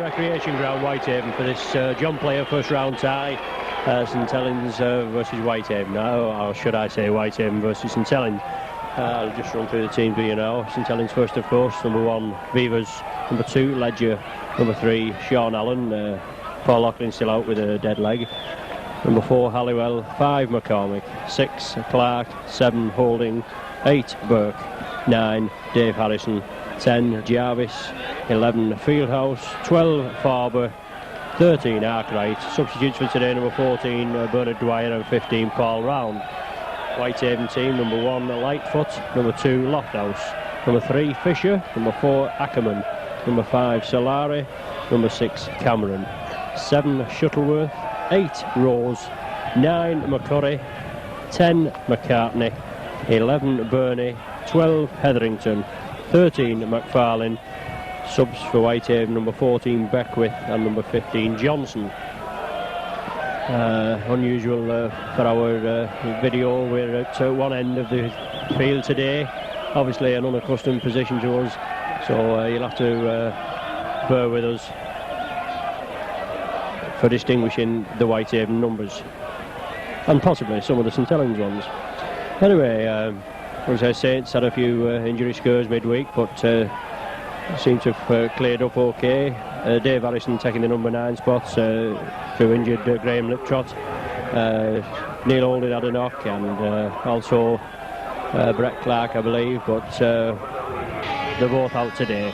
Recreation Ground, Whitehaven, for this John Player first round tie. St Helens versus Whitehaven now, or should I say Whitehaven versus St Helens. I'll just run through the teams for you now. St Helens first, of course. Number 1, Beavers. Number 2, Ledger. Number 3, Sean Allen. Paul Loughlin still out with a dead leg. Number 4, Halliwell. 5, McCormick. 6, Clark. 7, Holding. 8, Burke. 9, Dave Harrison. 10, Jarvis. 11, Fieldhouse. 12, Farber. 13, Arkwright. Substitutes for today, number 14, Bernard Dwyer, and 15, Paul Round. Whitehaven team, number 1, Lightfoot. Number 2, Lofthouse. Number 3, Fisher. Number 4, Ackerman. Number 5, Solari. Number 6, Cameron. 7, Shuttleworth. 8, Rose. 9, McCurry. 10, McCartney. 11, Burney. 12, Hetherington. 13, McFarlane. Subs for Whitehaven, number 14, Beckwith, and number 15, Johnson. Unusual for our video. We're at one end of the field today. Obviously an unaccustomed position to us, so you'll have to bear with us for distinguishing the Whitehaven numbers, and possibly some of the St Helens ones. Anyway, as I say, Saints had a few injury scares midweek, but seem to have cleared up okay. Dave Harrison taking the number 9 spot through injured Graham Liptrot. Neil Holding had a knock, and also Brett Clark, I believe, but they're both out today.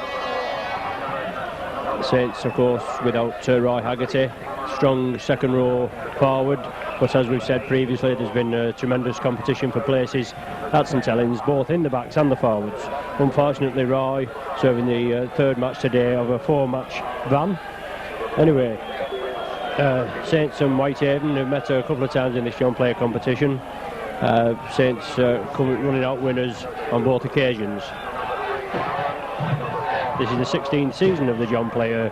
Saints, of course, without Roy Haggerty. Strong second row forward, but as we've said previously, there's been tremendous competition for places at St Helens, both in the backs and the forwards. Unfortunately, Roy serving the third match today of a 4-match ban. Anyway, Saints and Whitehaven have met a couple of times in this John Player competition. Saints running out winners on both occasions. This is the 16th season of the John Player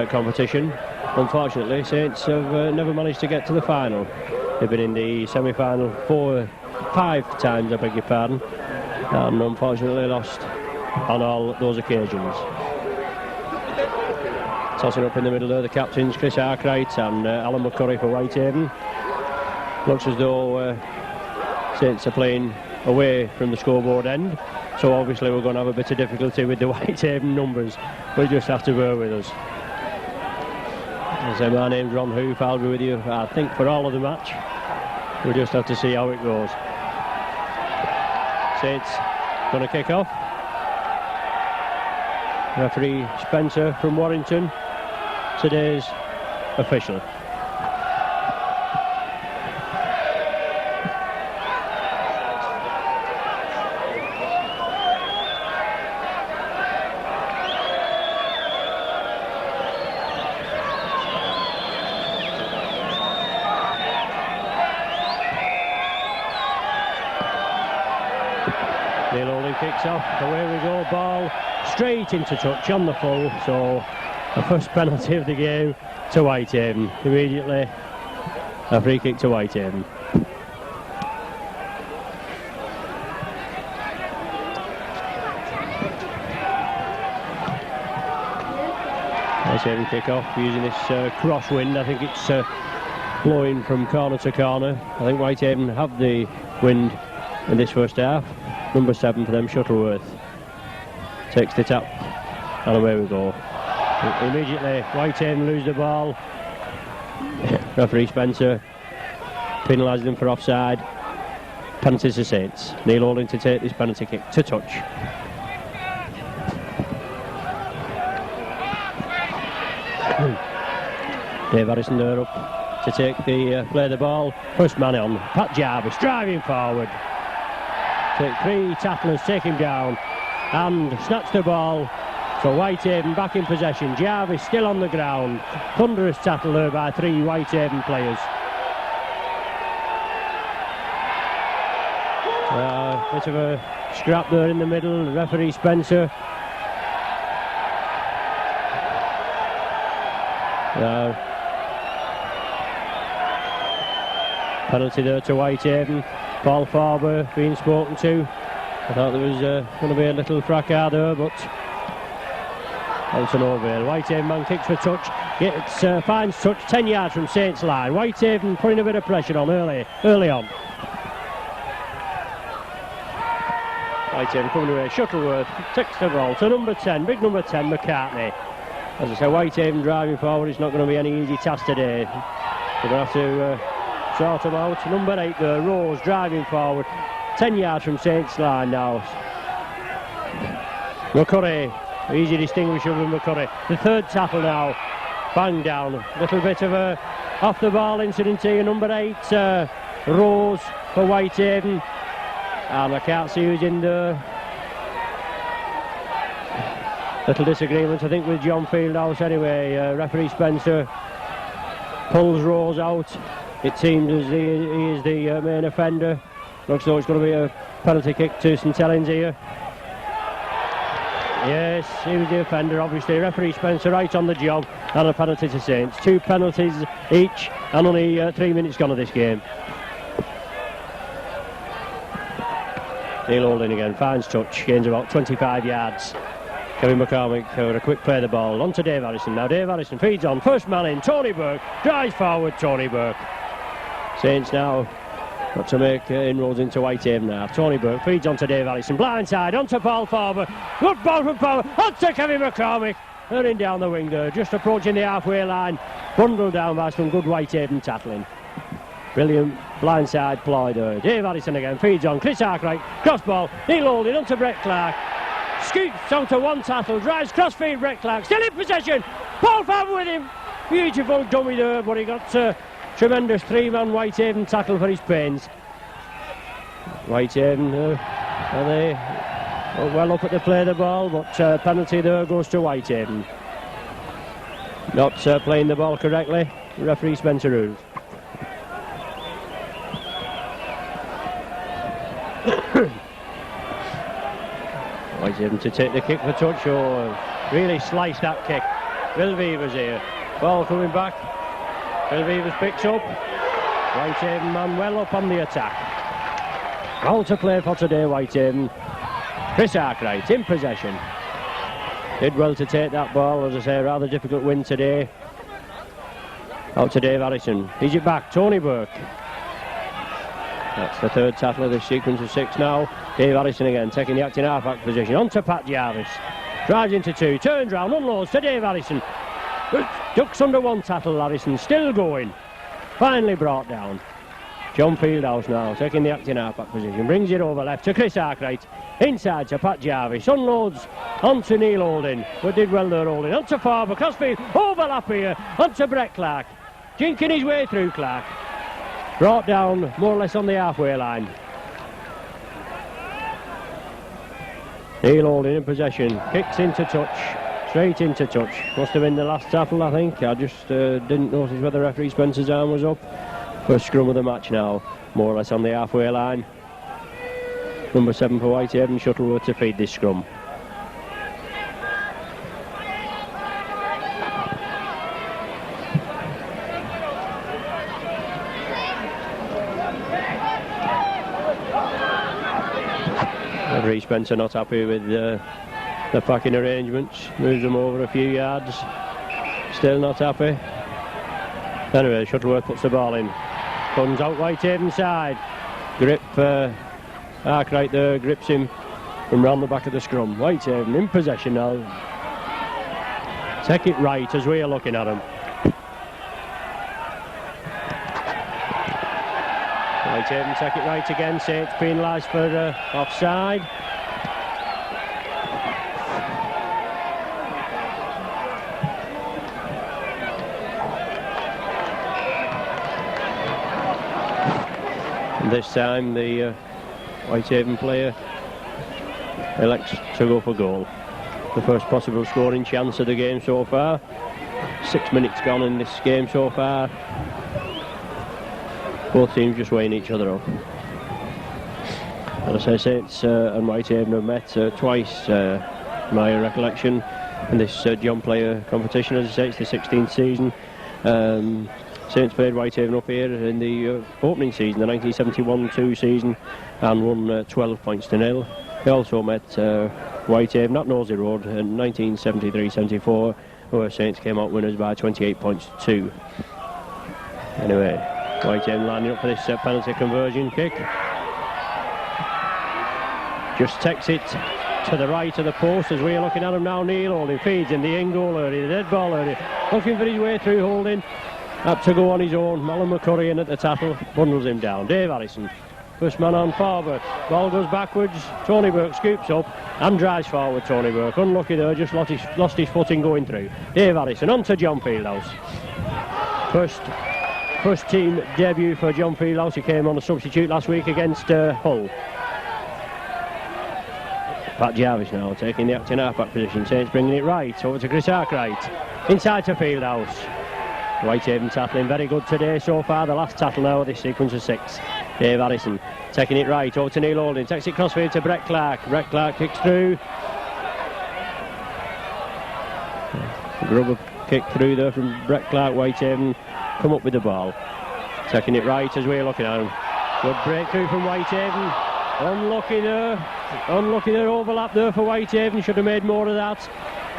competition. Unfortunately, Saints have never managed to get to the final. They've been in the semi-final 5 times, I beg your pardon, and unfortunately lost on all those occasions. Tossing up in the middle there, the captains, Chris Arkwright and Alan McCurry for Whitehaven. Looks as though Saints are playing away from the scoreboard end, so obviously we're going to have a bit of difficulty with the Whitehaven numbers. We'll just have to bear with us. As my name's Ron Hoof, I'll be with you, I think, for all of the match. We'll just have to see how it goes. Saints going to kick off. Referee Spencer from Warrington, today's official. Neil Holding kicks off, away we go, ball straight into touch on the full, so the first penalty of the game to Whitehaven. Immediately a free kick to Whitehaven. Whitehaven kick off using this crosswind. I think it's blowing from corner to corner. I think Whitehaven have the wind in this first half. Number 7 for them, Shuttleworth, takes the tap, and away we go. Immediately Whitehaven lose the ball. Referee Spencer penalises them for offside. Penalty to Saints. Neil Holding to take this penalty kick to touch. Dave Harrison there up to take the play the ball. First man on, Pat Jarvis driving forward. Take 3 tacklers, take him down and snatch the ball. So Whitehaven back in possession. Jarvis still on the ground. Thunderous tackle there by 3 Whitehaven players. Bit of a scrap there in the middle. Referee Spencer. Penalty there to Whitehaven. Paul Farber being spoken to. I thought there was going to be a little fracas there, but Onto Novale. Whitehaven man kicks for touch. Gets finds touch 10 yards from Saints line. Whitehaven putting a bit of pressure on early on. Whitehaven coming away. Shuttleworth takes the ball to number 10, big number 10, McCartney. As I say, Whitehaven driving forward. It's not going to be any easy task today. We're going to have to sort them out. Number 8 there, Rose driving forward. 10 yards from Saints line now. McCurry. Easy distinguisher from McCurry. The third tackle now. Bang down. A little bit of a off the ball incident here. Number 8, Rose for Whitehaven. And I can't see who's in there. Little disagreement, I think, with John Fieldhouse anyway. Referee Spencer pulls Rose out. It seems as he is the main offender. Looks though it's going to be a penalty kick to St Helens here. Yes, he was the offender, obviously. Referee Spencer right on the job, and a penalty to Saints. 2 penalties each, and only 3 minutes gone of this game. Neil Holding again, finds touch, gains about 25 yards. Kevin McCormick for a quick play of the ball. On to Dave Harrison. Now Dave Harrison feeds on, first man in, Tony Burke. Drives forward, Tony Burke. Saints now got to make inroads into Whitehaven now. Tony Burke feeds on to Dave Allison. Blindside, onto Paul Farber. Good ball from Farber. Onto Kevin McCormick. Running down the wing there. Just approaching the halfway line. Bundled down by some good Whitehaven tackling. Brilliant blindside ploy there. Dave Allison again. Feeds on. Chris Arkwright. Cross ball. Neil Holding onto Brett Clark. Scoots onto one tackle. Drives crossfield Brett Clark. Still in possession. Paul Farber with him. Beautiful dummy there, but he got tremendous 3-man Whitehaven tackle for his pains. Whitehaven are they well up at the play of the ball, but penalty there goes to Whitehaven. Not playing the ball correctly. Referee Spencer rules. Whitehaven to take the kick for touch. Oh, really sliced that kick. Bill Beavers here. Ball coming back. Bill Beavers picks up. Whitehaven man well up on the attack. All to play for today, Whitehaven. Chris Arkwright in possession. Did well to take that ball, as I say, rather difficult win today. Out to Dave Harrison. He's it back, Tony Burke. That's the third tackle of this sequence of 6 now. Dave Harrison again, taking the acting half-back position. On to Pat Jarvis. Drives into 2, turns round, unloads to Dave Harrison. Ducks under one tackle, Harrison, still going. Finally brought down. John Fieldhouse now, taking the acting half-back position. Brings it over left to Chris Arkwright. Inside to Pat Jarvis. Unloads onto Neil Holding. But did well there, Holding. Onto Farber, crossfield, overlap here. Onto Brett Clark. Jinking his way through Clark. Brought down more or less on the halfway line. Neil Holding in possession. Kicks into touch. Straight into touch. Must have been the last tackle, I think. I just didn't notice whether referee Spencer's arm was up. First scrum of the match now. More or less on the halfway line. Number 7 for Whitehaven, Shuttleworth to feed this scrum. Referee Spencer not happy with the packing arrangements. Moves them over a few yards. Still not happy. Anyway, Shuttleworth puts the ball in. Comes out Whitehaven side. Grip Arkwright there, grips him from round the back of the scrum. Whitehaven in possession now. Take it right as we are looking at him. Whitehaven take it right again. Saints penalised for offside. And this time the Whitehaven player elects to go for goal. The first possible scoring chance of the game so far. 6 minutes gone in this game so far. Both teams just weighing each other up. And as I say, Saints and Whitehaven have met twice, my recollection, in this John Player competition. As I say, it's the 16th season. Saints played Whitehaven up here in the opening season, the 1971-2 season, and won 12 points to 0. They also met Whitehaven at Nosey Road in 1973-74, where Saints came out winners by 28 points to 2. Anyway, Whitehaven lining up for this penalty conversion kick. Just takes it to the right of the post as we're looking at him now. Neil Holding feeds in the in-goal area, the dead ball area, looking for his way through. Holding up to go on his own. Alan McCurry in at the tackle, bundles him down. Dave Harrison, first man on forward, ball goes backwards. Tony Burke scoops up and drives forward. Tony Burke, unlucky there, just lost his footing going through. Dave Harrison on to John Fieldhouse. First team debut for John Fieldhouse. He came on a substitute last week against Hull. Pat Jarvis now taking the acting half-back position. Saints bringing it right over to Chris Arkwright. Inside to Fieldhouse. Whitehaven tackling very good today so far. The last tackle now of this sequence of 6. Dave Harrison taking it right over to Neil Holding. Takes it crossfield to Brett Clark. Brett Clark kicks through. Grubber kick through there from Brett Clark. Whitehaven come up with the ball. Taking it right as we're looking at him. Good breakthrough from Whitehaven. Unlucky there, overlap there for Whitehaven. Should have made more of that,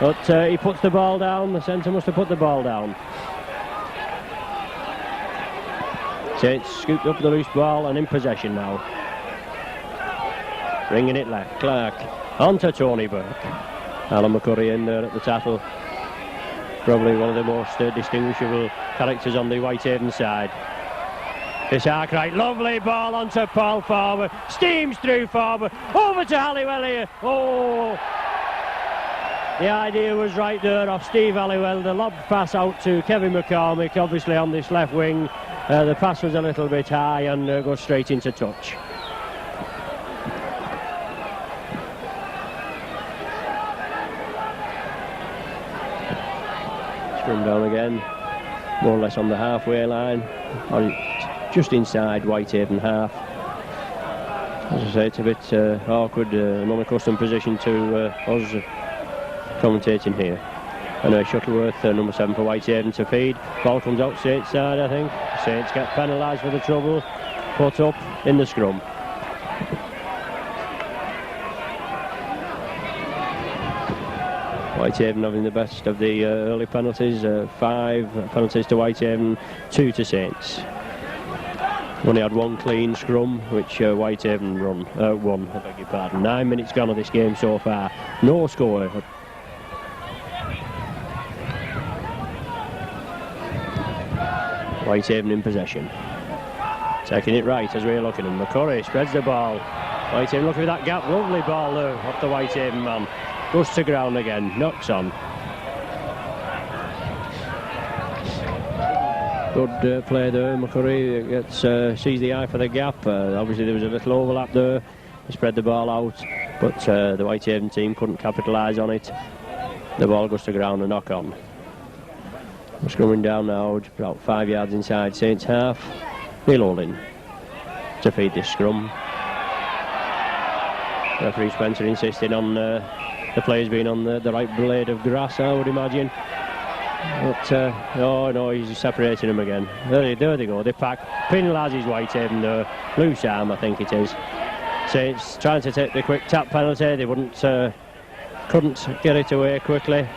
but he puts the ball down. The centre must have put the ball down. Saints scooped up the loose ball and in possession now. Bringing it left, Clark on to Tony Burke. Alan McCurry in there at the tackle. Probably one of the most distinguishable characters on the Whitehaven side. Chris Arkwright, lovely ball onto Paul forward, steams through forward, over to Halliwell here. Oh, the idea was right there off Steve Halliwell. The lob pass out to Kevin McCormick, obviously on this left wing. The pass was a little bit high and goes straight into touch. Scrum down again, more or less on the halfway line. Just inside Whitehaven half. As I say, it's a bit awkward, non-accustomed position to us commentating here. And Shuttleworth, number 7 for Whitehaven to feed. Ball comes out Saints side, I think. Saints get penalised for the trouble. Put up in the scrum. Whitehaven having the best of the early penalties. 5 penalties to Whitehaven, 2 to Saints. Only had one clean scrum, which Whitehaven won, I beg your pardon. 9 minutes gone of this game so far. No score. Whitehaven in possession. Taking it right as we're looking at him. McCurry spreads the ball. Whitehaven looking for that gap. Lovely ball there off the Whitehaven man. Goes to ground again. Knocks on. Good play there. McCurry gets, sees the eye for the gap. Obviously there was a little overlap there. He spread the ball out, but the Whitehaven team couldn't capitalise on it. The ball goes to ground and knock on. We're scrumming down now, about 5 yards inside Saints half. Neil Holding to feed this scrum. Referee Spencer insisting on the players being on the right blade of grass, I would imagine. But oh no, he's separating them again. There they go, they pack. Penalises Whitehaven there. Loose arm, I think it is. Saints trying to take the quick tap penalty. They couldn't get it away quickly.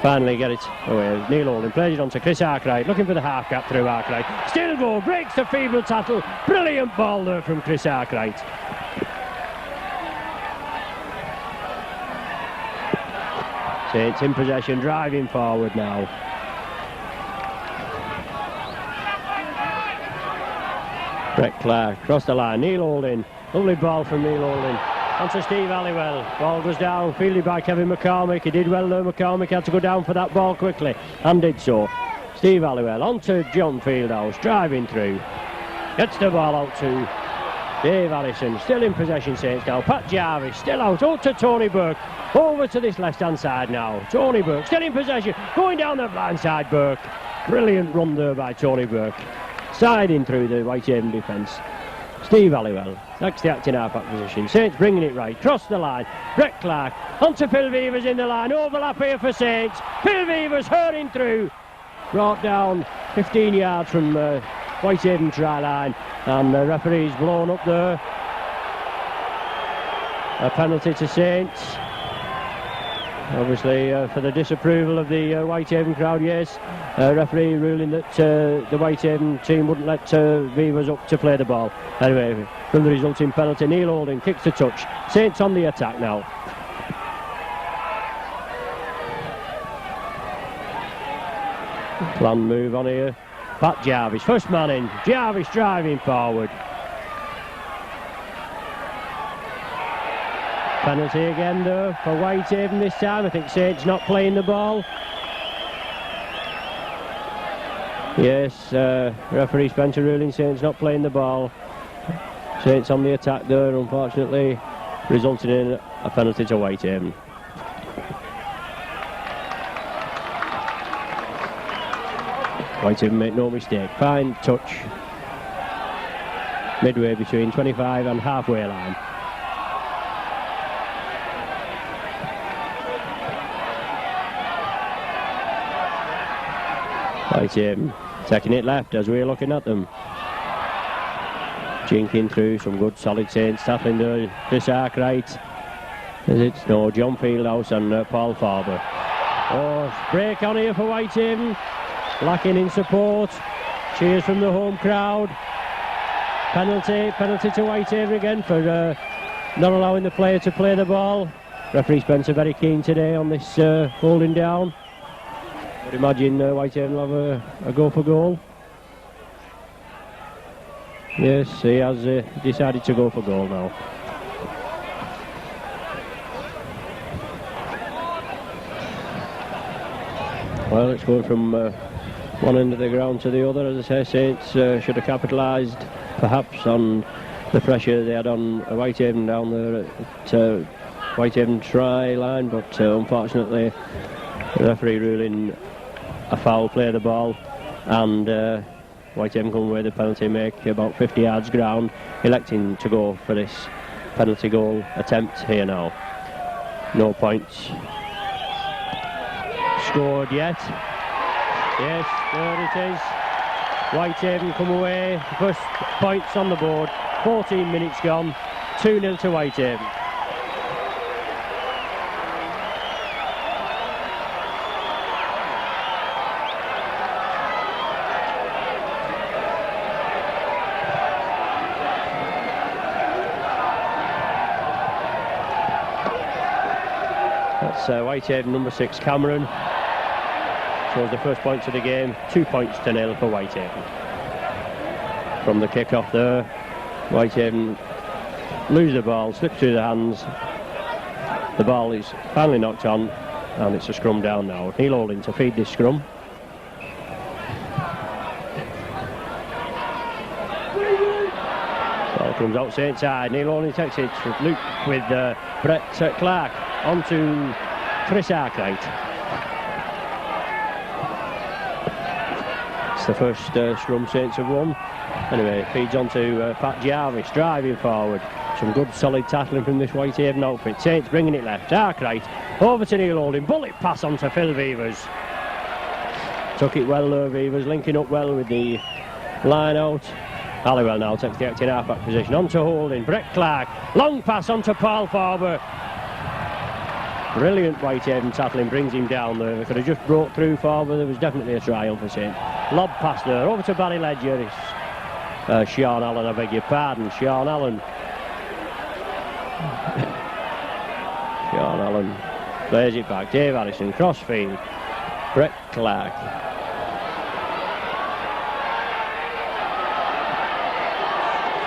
Finally get it away. Neil Holding plays it on to Chris Arkwright, looking for the half gap through Arkwright. Still go, breaks the feeble tackle. Brilliant ball there from Chris Arkwright. Saints in possession, driving forward now. Brett Clark across the line. Neil Holding, lovely ball from Neil Holding. On to Steve Halliwell. Ball goes down, fielded by Kevin McCormick. He did well there. McCormick had to go down for that ball quickly and did so. Steve Halliwell on to John Fieldhouse, driving through. Gets the ball out to Dave Harrison, still in possession Saints now. Pat Jarvis still out, out to Tony Burke. Over to this left hand side now. Tony Burke still in possession, going down the blind side. Burke, brilliant run there by Tony Burke, siding through the Whitehaven defence. Steve Halliwell, that's the acting half-back position. Saints bringing it right, cross the line. Brett Clark, onto Phil Beavers in the line. Overlap here for Saints. Phil Beavers hurrying through. Brought down 15 yards from Whitehaven try line. And the referee's blown up there. A penalty to Saints. obviously for the disapproval of the Whitehaven crowd, yes. Referee ruling that the Whitehaven team wouldn't let Beavers up to play the ball. Anyway, from the resulting penalty, Neil Holding kicks the touch. Saints on the attack now. Planned move on here. Pat Jarvis, first man in. Jarvis driving forward. Penalty again though for Whitehaven this time. I think Saints not playing the ball. Yes, referee Spencer ruling Saints not playing the ball. Saints on the attack there, unfortunately, resulting in a penalty to Whitehaven. Whitehaven make no mistake. Fine touch. Midway between 25 and halfway line. Whitehaven taking it left as we're looking at them. Jinking through some good solid Saints tackling there. Chris Arkwright. It's no John Fieldhouse and Paul Farber. Oh, break on here for Whitehaven. Lacking in support. Cheers from the home crowd. Penalty to Whitehaven again for not allowing the player to play the ball. Referee Spencer very keen today on this holding down. I would imagine Whitehaven will have a go for goal. Yes, he has decided to go for goal now. Well, it's going from one end of the ground to the other. As I say, Saints should have capitalised perhaps on the pressure they had on Whitehaven down there at Whitehaven try line, but unfortunately the referee ruling a foul, play the ball, and Whitehaven come away with the penalty, make about 50 yards ground, electing to go for this penalty goal attempt here now. No points scored yet. Yes, there it is. Whitehaven come away, first points on the board, 14 minutes gone, 2-0 to Whitehaven. That's Whitehaven number 6 Cameron. Scores the first points of the game, 2 points to 0 for Whitehaven. From the kick-off there, Whitehaven lose the ball, slips through the hands. The ball is finally knocked on, and it's a scrum down now. Neil Holding to feed this scrum. Ball comes out Saints side. Neil Holding takes it with Brett Clark onto Chris Arkwright. It's the first scrum Saints have won. Anyway, feeds on to Pat Jarvis, driving forward. Some good solid tackling from this Whitehaven outfit. Saints bringing it left. Arkwright over to Neil Holding. Bullet pass on to Phil Beavers. Took it well there, Beavers, linking up well with the line out. Halliwell now takes the acting half-back position. On to Holding. Brett Clark. Long pass on to Paul Farber. Brilliant Whitehaven tackling, brings him down there. Could have just broke through Farber. There was definitely a try on for Saints. Lob pass there. Over to Barry Ledger. It's Sean Allen, I beg your pardon. Sean Allen. Sean Allen plays it back. Dave Harrison, crossfield. Brett Clark.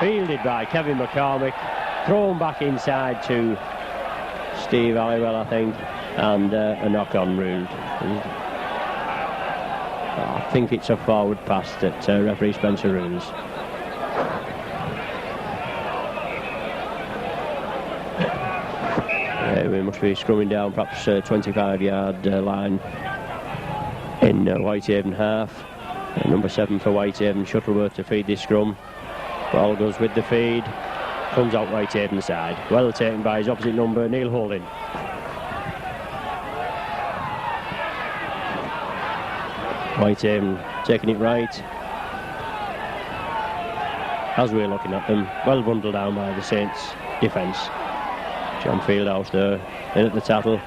Fielded by Kevin McCormick. Thrown back inside to Steve Halliwell, I think. And a knock-on ruled. I think it's a forward pass that referee Spencer rules. We must be scrumming down perhaps 25-yard line in Whitehaven half. Number 7 for Whitehaven, Shuttleworth to feed this scrum. Ball goes with the feed, comes out Whitehaven side. Well taken by his opposite number, Neil Holding. Whitehaven taking it right. As we're looking at them, well bundled down by the Saints defence. John Fieldhouse there, in at the tackle.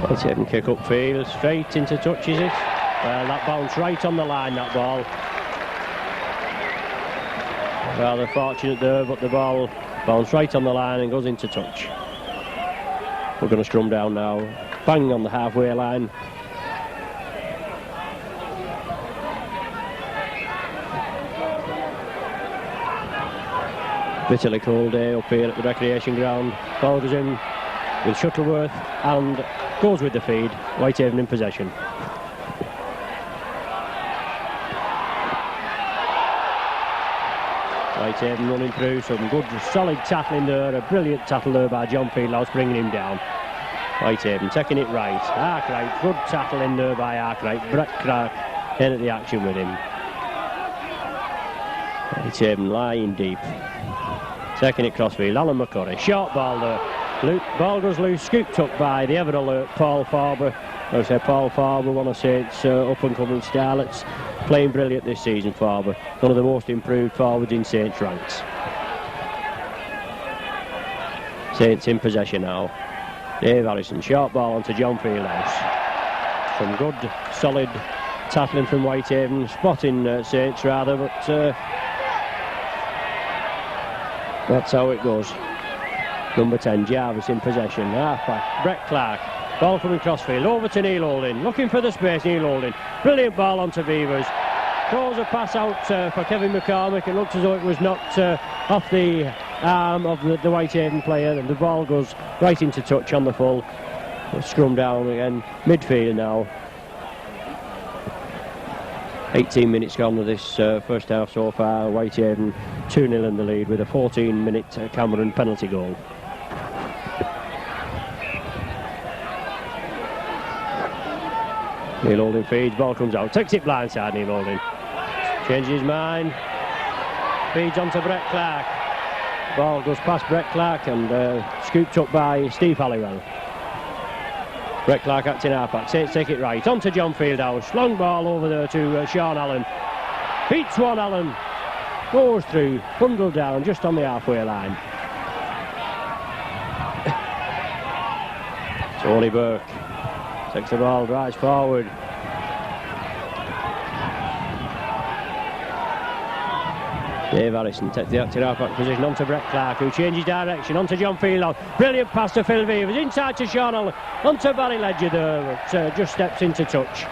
Whitehaven kick upfield, straight into touch, is it? Well, that bounced right on the line, that ball. Rather fortunate there, but the ball bounced right on the line and goes into touch. We're going to scrum down now, bang on the halfway line. Bitterly cold day up here at the recreation ground. Ball goes in with Shuttleworth and goes with the feed. Whitehaven in possession. Whitehaven running through, some good solid tackling there, a brilliant tackle there by John Fieldhouse, bringing him down. Whitehaven taking it right. Arkwright, good tackle in there by Arkwright. Brett Clark in at the action with him. Whitehaven lying deep. Taking it crossfield, Alan McCurry, short ball there. Ball goes loose, scooped up by the ever alert Paul Farber. I say Paul Farber, one of Saints' up and coming starlets, playing brilliant this season. Farber, one of the most improved forwards in Saints' ranks. Saints in possession now. Dave Harrison, short ball onto John Fieldhouse. Some good, solid tackling from Whitehaven, spotting Saints rather, but that's how it goes. Number 10, Jarvis in possession. Halfback, Brett Clark. Ball coming crossfield, over to Neil Holding. Looking for the space, Neil Holding. Brilliant ball onto Beavers. Throws a pass out for Kevin McCormick. It looks as though it was knocked off the arm of the Whitehaven player, and the ball goes right into touch on the full. Scrum down again. Midfield now. 18 minutes gone with this first half so far. Whitehaven 2-0 in the lead with a 14-minute Cameron penalty goal. Neil Holding feeds, ball comes out, takes it blindside. Neil Holding changes his mind, feeds onto Brett Clark. Ball goes past Brett Clark and scooped up by Steve Halliwell. Brett Clark acting halfback, Saints take it right, onto John Fieldhouse, long ball over there to Sean Allen, beats one Allen, goes through, bundled down just on the halfway line. Tony Burke takes the ball, drives forward. Dave Harrison takes the active halfback position onto Brett Clark, who changes direction onto John Fieldhouse. Brilliant pass to Phil Beavers, inside to Sean Allen, onto Barry Ledger there, but just steps into touch.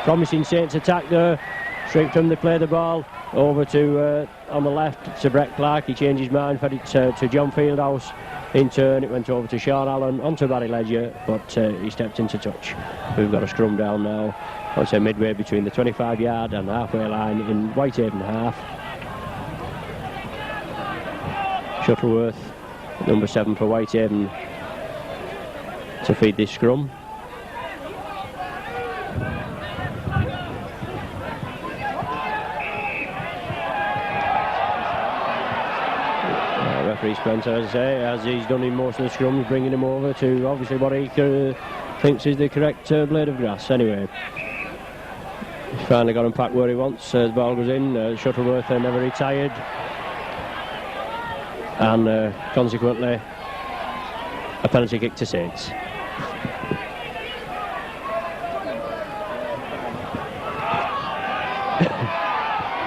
Promising Saints attack there. Straight from the play the ball over to on the left to Brett Clark. He changed his mind, fed it to John Fieldhouse. In turn it went over to Sean Allen, onto Barry Ledger, but he stepped into touch. We've got a scrum down now. I'd say midway between the 25-yard and halfway line in Whitehaven half. Shuttleworth, number 7 for Whitehaven, to feed this scrum. Referee Spencer, as I say, as he's done in most of the scrums, bringing him over to obviously what he thinks is the correct blade of grass. Anyway, he's finally got him packed where he wants. The ball goes in. Shuttleworth never retired. And consequently a penalty kick to Saints.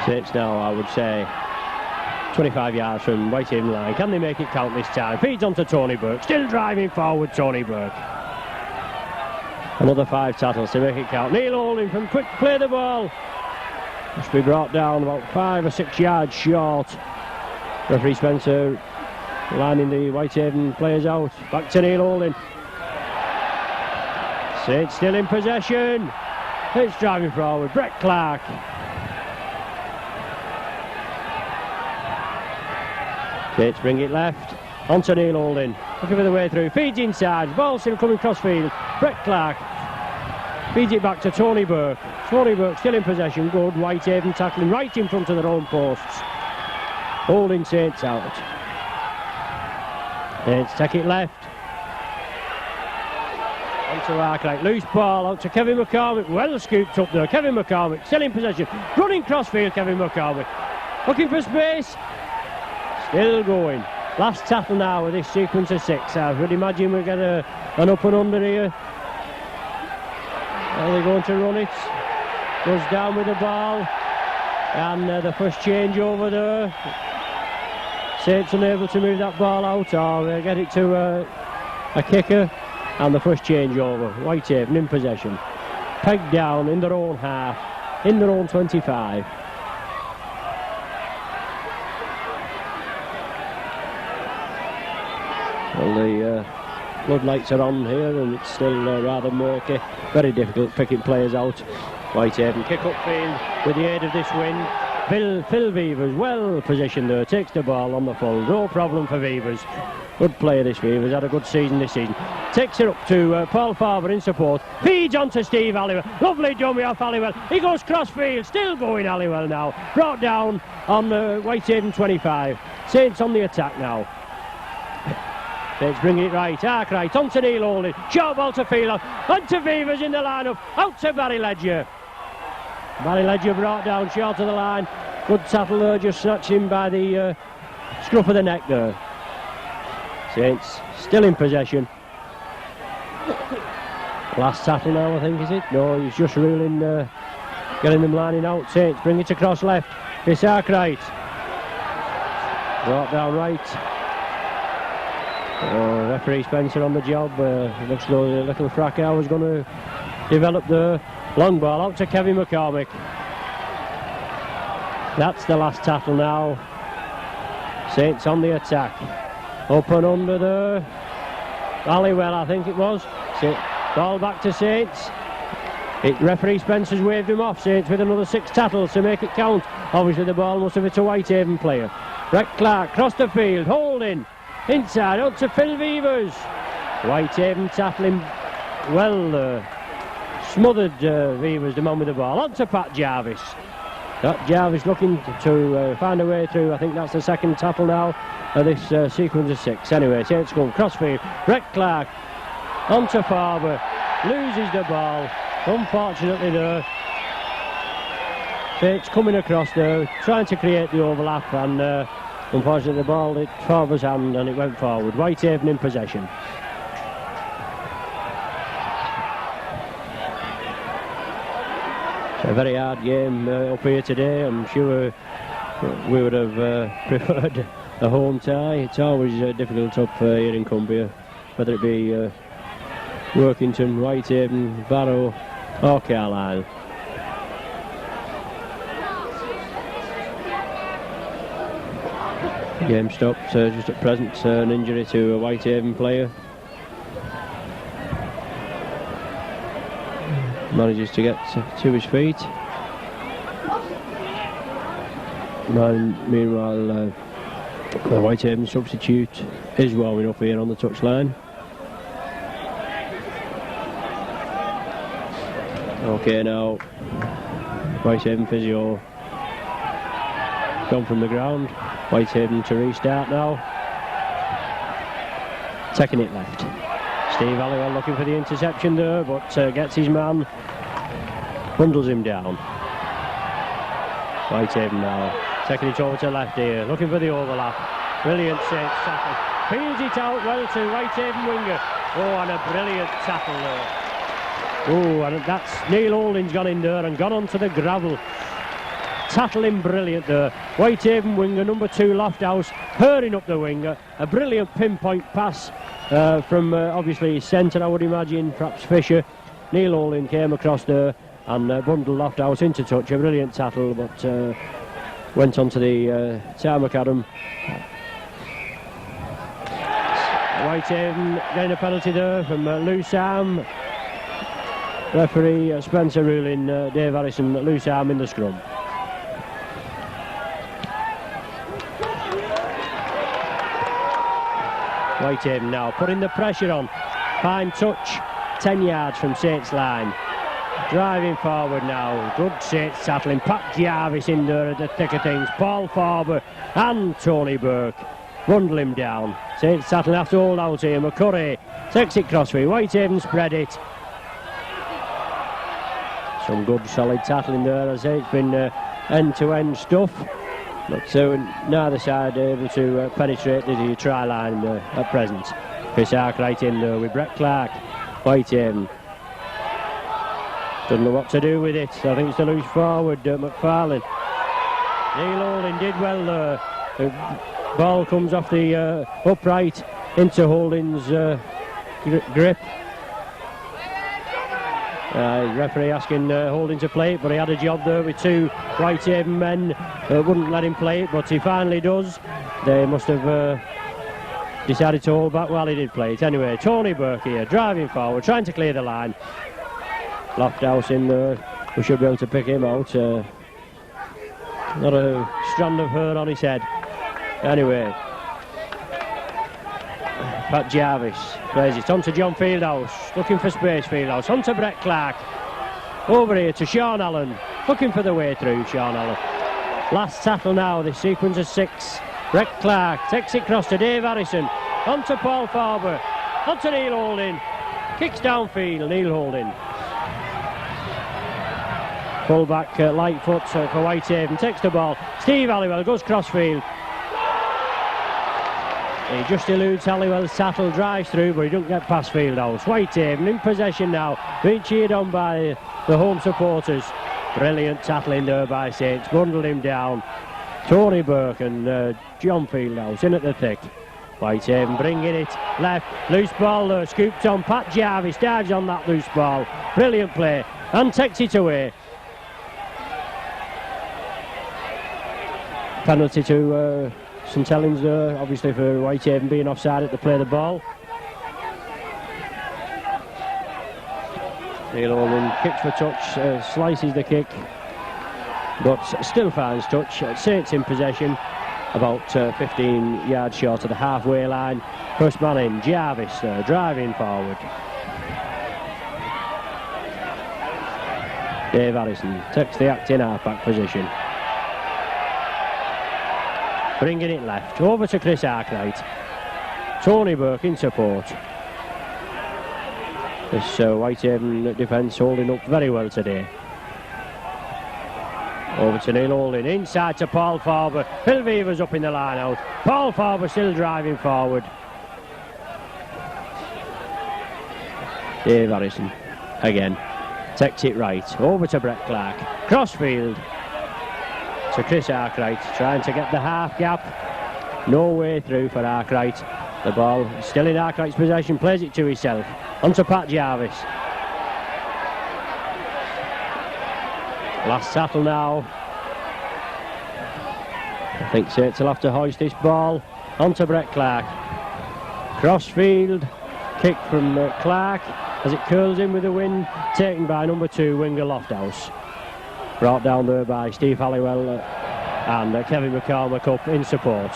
Saints now, I would say, 25 yards from Whitehaven line. Can they make it count this time? Feeds onto Tony Burke, still driving forward Tony Burke. Another 5 tackles to make it count. Neil Holding from quick play the ball. Must be brought down about 5 or 6 yards short. Referee Spencer lining the Whitehaven players out. Back to Neil Holding. Saints still in possession. It's driving forward. Brett Clark. Saints bring it left. Onto Neil Holding. Looking for the way through. Feeds inside. Ball still coming crossfield. Brett Clark. Feeds it back to Tony Burke. Tony Burke still in possession. Good. Whitehaven tackling right in front of their own posts. Holding Saints out. Saints take it left. Onto Arkwright. Loose ball out to Kevin McCormick. Well scooped up there. Kevin McCormick still in possession. Running crossfield, Kevin McCormick. Looking for space. Still going. Last tackle now with this sequence of 6. I would imagine we get an up and under here. Are they going to run it? Goes down with the ball. And the first change over there. Saints unable to move that ball out or get it to a kicker. And the first change over. Whitehaven in possession. Pegged down in their own half. In their own 25. Well, the floodlights are on here and it's still rather murky. Very difficult picking players out. Whitehaven kick upfield with the aid of this wind. Phil Beavers well positioned there, takes the ball on the full. No problem for Beavers. Good player this Beavers, had a good season this season. Takes it up to Paul Farber in support. Feeds on to Steve Halliwell. Lovely dummy off Halliwell. He goes crossfield, still going Halliwell now. Brought down on Whitehaven 25. Saints on the attack now. Saints bring it right, Arkwright on to Neil Holding. Short ball to Phelan. On to Beavers in the line-up. Out to Barry Ledger. Barry Ledger brought down short of the line. Good tackle there, just snatched him by the scruff of the neck there. Saints still in possession. Last tackle now, I think, is it? No, he's just ruling, getting them lining out. Saints bring it across left. It's Arkwright. Brought down right. Oh, referee Spencer on the job. Looks like a little fracas was going to develop there. Long ball out to Kevin McCormick. That's the last tackle now. Saints on the attack. Up and under there. Halliwell, I think it was. Ball back to Saints. Referee Spencer's waved him off. Saints with another 6 tackles to make it count. Obviously the ball must have hit a Whitehaven player. Brett Clark crossed the field. Holding. Inside out to Phil Beavers. Whitehaven tackling well. Smothered Beavers, the man with the ball. On to Pat Jarvis. Pat Jarvis looking to find a way through. I think that's the second tackle now of this sequence of 6. Anyway, Saints go crossfield. Brett Clark on to Farber. Loses the ball. Unfortunately there. Saints coming across there, trying to create the overlap, and unfortunately the ball hit Farber's hand and it went forward. Whitehaven in possession. It's a very hard game up here today. I'm sure we would have preferred a home tie. It's always difficult up here in Cumbria, whether it be Workington, Whitehaven, Barrow or Carlisle. Game stopped just at present. An injury to a Whitehaven player. Manages to get to his feet. Meanwhile, the Whitehaven substitute is warming up here on the touchline. Okay, now Whitehaven physio gone from the ground. Whitehaven to restart now. Taking it left. Steve Halliwell looking for the interception there, but gets his man. Bundles him down. Whitehaven now. Taking it over to left here. Looking for the overlap. Brilliant Saints tackle. Peels it out well to Whitehaven winger. Oh, and a brilliant tackle there. Oh, and that's Neil Holding's gone in there and gone onto the gravel. Tackling brilliant there. Whitehaven winger number 2 Lofthouse hurrying up the winger. A brilliant pinpoint pass from obviously centre, I would imagine, perhaps Fisher. Neil Holding came across there and bundled Lofthouse into touch. A brilliant tackle, but went on to the tarmac Adam. Whitehaven getting a penalty there from loose arm. Referee Spencer ruling Dave Harrison loose arm in the scrum. Whitehaven now putting the pressure on. Fine touch, 10 yards from Saints line. Driving forward now. Good Saints tackling. Pat Jarvis in there at the thick of things. Paul Farber and Tony Burke bundle him down. Saints tackling have to hold out here. McCurry takes it crossfield. Whitehaven spread it. Some good solid tackling there. As it's been end-to-end stuff. But neither side able to penetrate the try line at present. Chris Arkwright in there with Brett Clark. Whitehaven Doesn't know what to do with it. I think it's the loose forward, McFarlane. Neil Holding did well there. The ball comes off the upright into Holding's grip. Referee asking Holding to play it, but he had a job there with two Whitehaven men. Wouldn't let him play it, but he finally does. They must have decided to hold back while he did play it. Anyway, Tony Burke here, driving forward, trying to clear the line. Lofthouse in there. We should be able to pick him out. Not a strand of hair on his head. Anyway, Pat Jarvis plays it on to John Fieldhouse, looking for space. Fieldhouse on to Brett Clark. Over here to Sean Allen, looking for the way through. Sean Allen. Last tackle now, this sequence of 6. Brett Clark takes it across to Dave Harrison, on to Paul Farber, on to Neil Holding, kicks downfield. Neil Holding. Full back Lightfoot for Whitehaven, takes the ball. Steve Halliwell goes crossfield. He just eludes Halliwell's tackle, drives through, but he doesn't get past Fieldhouse. Whitehaven in possession now, being cheered on by the home supporters. Brilliant tackling there by Saints, bundled him down. Tony Burke and John Fieldhouse in at the thick. Whitehaven bringing it left, loose ball there, scooped on. Pat Jarvis dives on that loose ball. Brilliant play, and takes it away. Penalty to St Helens there, obviously for Whitehaven being offside at the play of the ball. Neil Holding kicks for touch, slices the kick, but still finds touch. Saints in possession, about 15 yards short of the halfway line. First man in, Jarvis driving forward. Dave Harrison takes the acting half-back position. Bringing it left, over to Chris Arkwright. Tony Burke in support. This Whitehaven defence holding up very well today. Over to Neil Holding, inside to Paul Farber. Phil Weaver's up in the line out. Paul Farber still driving forward. Dave Harrison again. Takes it right, over to Brett Clark. Crossfield to Chris Arkwright, trying to get the half gap. No way through for Arkwright. The ball still in Arkwright's possession, plays it to himself. On to Pat Jarvis. Last tackle now. I think Saints will have to hoist this ball. On to Brett Clark. Crossfield, kick from Clark as it curls in with the wind, taken by number 2, winger Lofthouse. Brought down there by Steve Halliwell and Kevin McCormack up in support.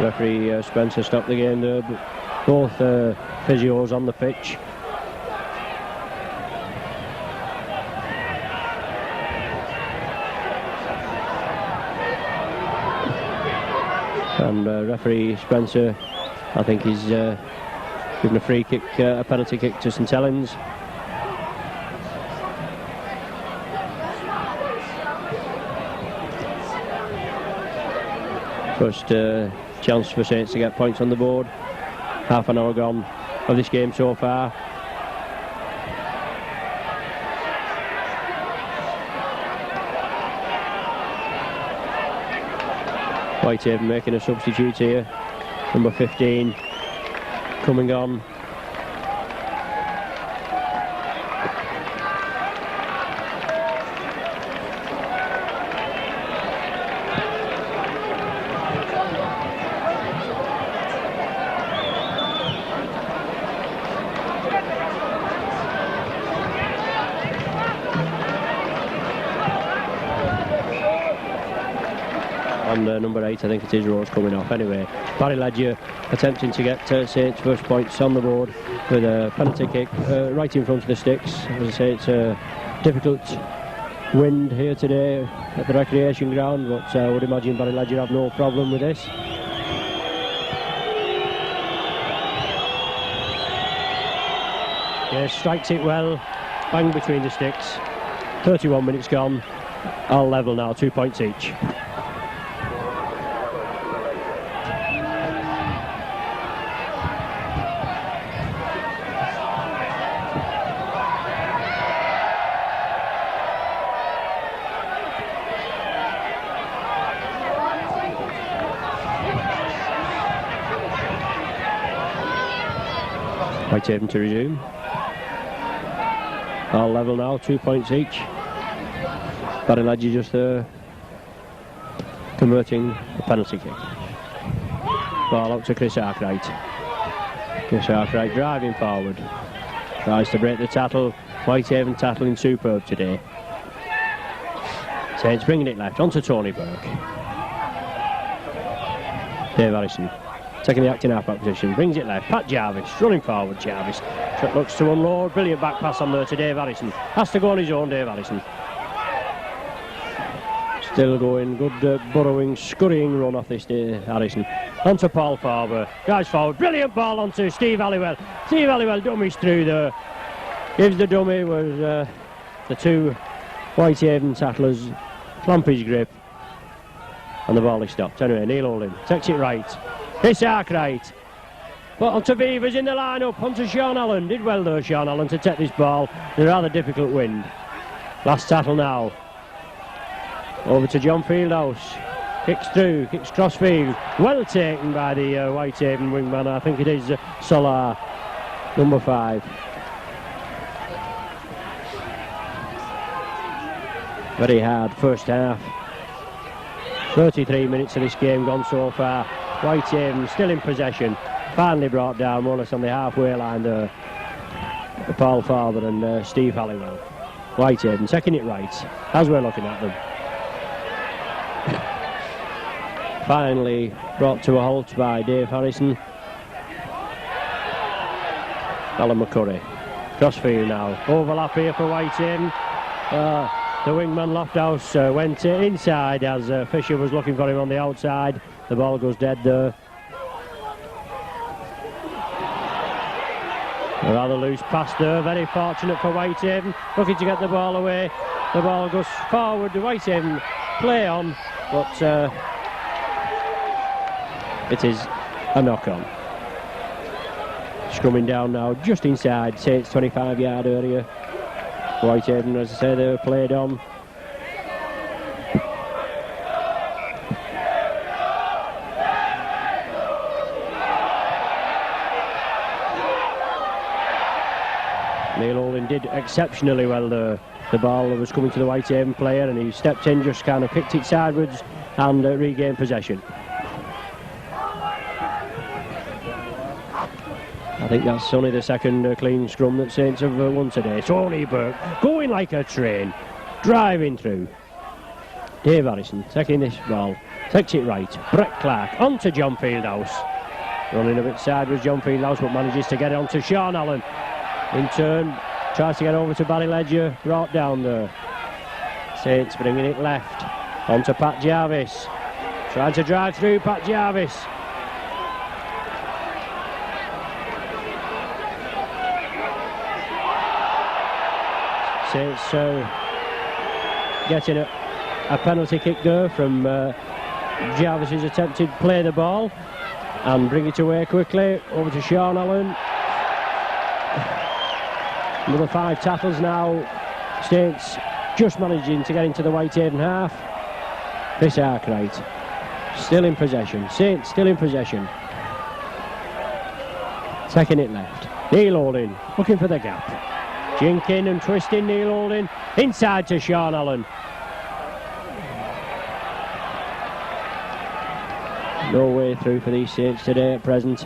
Referee Spencer stopped the game there. Both physios on the pitch. And referee Spencer, I think he's given a free kick, a penalty kick to St Helens. First chance for Saints to get points on the board. Half an hour gone of this game so far. Whitehaven making a substitute here. Number 15 coming on. And number 8, I think it is, Rose coming off. Anyway, Barry Ledger attempting to get Saints' first points on the board with a penalty kick right in front of the sticks. As I say, it's a difficult wind here today at the recreation ground, but I would imagine Barry Ledger have no problem with this. Yeah, strikes it well, bang between the sticks. 31 minutes gone, all level now, 2 points each. Whitehaven to resume. All level now, 2 points each. Barry Ledger just converting a penalty kick. Ball out to Chris Arkwright. Chris Arkwright driving forward. Tries to break the tackle. Whitehaven tackling superb today. Saints bringing it left onto Tony Burke. Dave Harrison taking the acting half-back position. Brings it left. Pat Jarvis running forward. Jarvis looks to unload. Brilliant back pass on there to Dave Harrison. Has to go on his own, Dave Harrison. Still going, good burrowing, scurrying run off this Harrison. Onto Paul Farber, drives forward, brilliant ball onto Steve Halliwell. Steve Halliwell dummies through there. Gives the dummy, was the two Whitehaven tacklers clamp his grip. And the ball is stopped. Anyway, Neil Oldham takes it right. Chris Arkwright. But onto Beavers in the line-up, onto Sean Allen. Did well though, Sean Allen, to take this ball. In a rather difficult wind. Last tackle now. Over to John Fieldhouse. Kicks through, kicks crossfield. Well taken by the Whitehaven wingman. I think it is Solar, number 5. Very hard first half. 33 minutes of this game gone so far. Whitehaven still in possession. Finally brought down more or less on the halfway line there. Paul Farber and Steve Halliwell. Whitehaven taking it right as we're looking at them. Finally brought to a halt by Dave Harrison. Alan McCurry. Crossfield now. Overlap here for Whitehaven. The wingman Lofthouse went inside as Fisher was looking for him on the outside. The ball goes dead there. A rather loose pass there. Very fortunate for Whitehaven. Looking to get the ball away. The ball goes forward. The Whitehaven play on, but it is a knock-on. Scrumming down now, just inside Saints' 25-yard area. Whitehaven, as I say, they were played on. Neil Oldham did exceptionally well there. The ball was coming to the Whitehaven player and he stepped in, just kind of kicked it sideways and regained possession. I think that's only the second clean scrum that Saints have won today. Tony Burke going like a train, driving through. Dave Harrison taking this ball, takes it right. Brett Clark onto John Fieldhouse. Running a bit sideways, John Fieldhouse, but manages to get it onto Sean Allen. In turn, tries to get over to Barry Ledger, brought down there. Saints bringing it left, onto Pat Jarvis. Trying to drive through Pat Jarvis. Saints getting a penalty kick there from Jarvis's attempted play the ball and bring it away quickly over to Sean Allen. Another 5 tackles now. Saints just managing to get into the Whitehaven half. Chris Arkwright still in possession. Saints still in possession. Taking it left. Neil Oldham looking for the gap. Jinking and twisting Neil Oldham inside to Sean Allen. No way through for these Saints today at present.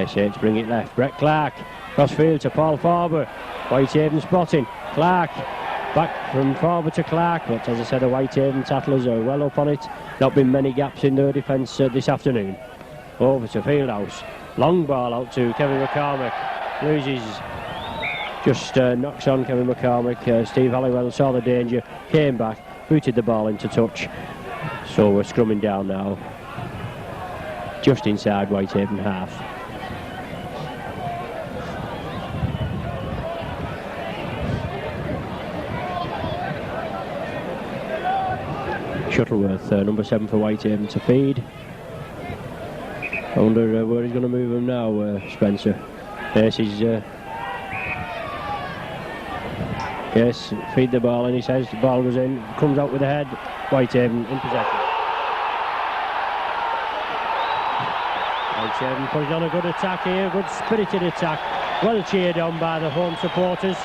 Saints bring it left. Brett Clark crossfield to Paul Farber. Whitehaven spotting. Clark back from Farber to Clark, but as I said, the Whitehaven tattlers are well up on it. Not been many gaps in their defence this afternoon. Over to Fieldhouse. Long ball out to Kevin McCormick. Loses. Just knocks on Kevin McCormick. Steve Halliwell saw the danger, came back, booted the ball into touch. So we're scrumming down now. Just inside Whitehaven half. Shuttleworth, number 7 for Whitehaven to feed. I wonder where he's going to move him now, Spencer. Yes, he's... Yes, feed the ball and he says the ball goes in, comes out with the head. Whitehaven in possession. Whitehaven putting on a good attack here, good spirited attack. well cheered on by the home supporters.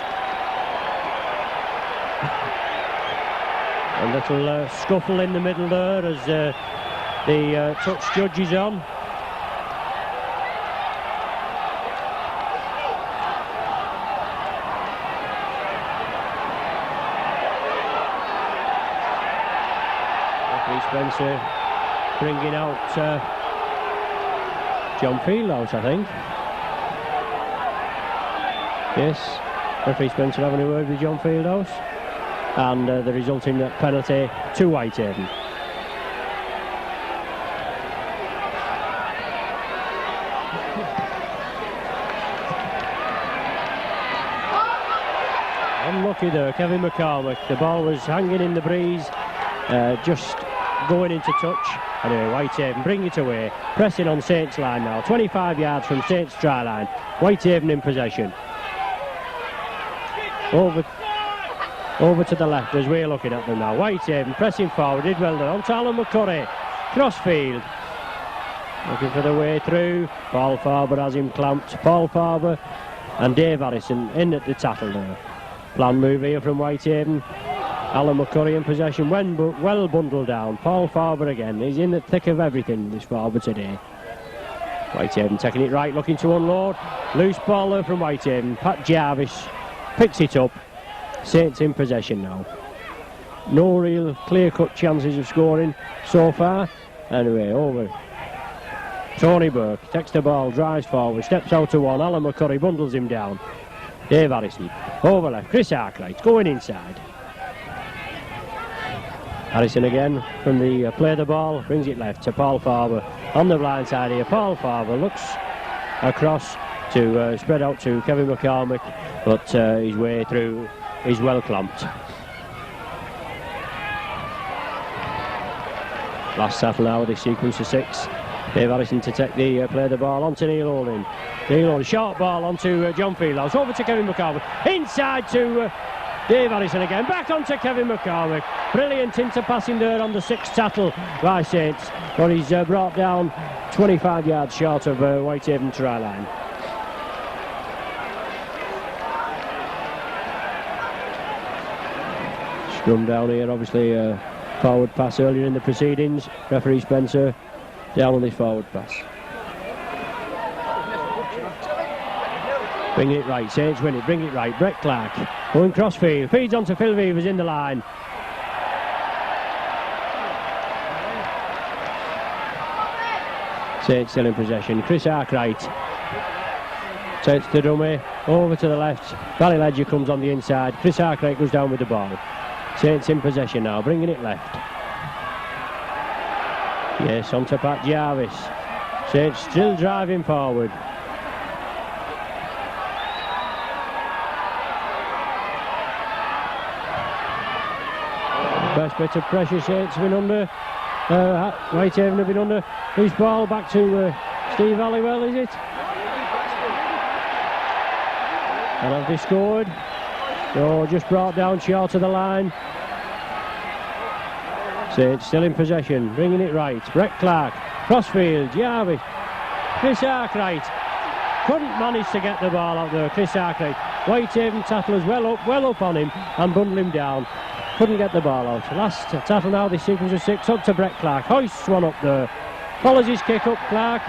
A little scuffle in the middle there as the touch judge is on. Spencer bringing out John Fieldhouse, I think. Yes, referee Spencer having a word with John Fieldhouse, and the resulting penalty to Whitehaven. Unlucky there, Kevin McCormick. The ball was hanging in the breeze, just going into touch. Anyway, Whitehaven bring it away, pressing on Saints line now, 25 yards from Saints try line. Whitehaven in possession. Over to the left as we're looking at them now. Whitehaven pressing forward, did well there on to Alan McCurry. Crossfield looking for the way through. Paul Farber has him clamped. Paul Farber and Dave Harrison in at the tackle there. Plan move here from Whitehaven. Alan McCurry in possession, well bundled down. Paul Farber again, he's in the thick of everything, this Farber today. Whitehaven taking it right, looking to unload. Loose ball there from Whitehaven. Pat Jarvis picks it up. Saints in possession now. No real clear-cut chances of scoring so far. Anyway, over. Tony Burke takes the ball, drives forward, steps out to one. Alan McCurry bundles him down. Dave Harrison, over left. Chris Arkwright going inside. Harrison again from the play the ball, brings it left to Paul Farber on the blind side here. Paul Farber looks across to spread out to Kevin McCormick, but his way through is well clamped. Last tackle now, this sequence of 6. Dave Harrison to take the play the ball onto Neil Holding. Neil Holding, short ball onto John Fieldhouse, over to Kevin McCormick, inside to Dave Harrison again, back onto Kevin McCormick. Brilliant interpassing there on the 6th tackle by Saints, but he's brought down 25 yards short of Whitehaven try line. Scrum down here, obviously forward pass earlier in the proceedings. Referee Spencer down on this forward pass. Bring it right, Saints win it, bring it right. Brett Clark going crossfield, feeds onto Phil Beavers in the line. Saints still in possession. Chris Arkwright takes the dummy over to the left. Barry Ledger comes on the inside. Chris Arkwright goes down with the ball. Saints in possession now, bringing it left. Yes, on to Pat Jarvis. Saints still driving forward. Best bit of pressure Saints have been under. Whitehaven have been under. Loose ball back to Steve Halliwell, is it? And have they scored? No, just brought down short of the line. Saints still in possession, bringing it right. Brett Clark, crossfield, Jarvis. Chris Arkwright couldn't manage to get the ball out there. Chris Arkwright. Whitehaven tattlers well up on him and bundle him down. Couldn't get the ball out. Last tackle now, this sequence of 6, up to Brett Clark. Hoists one up there. Follows his kick up, Clark.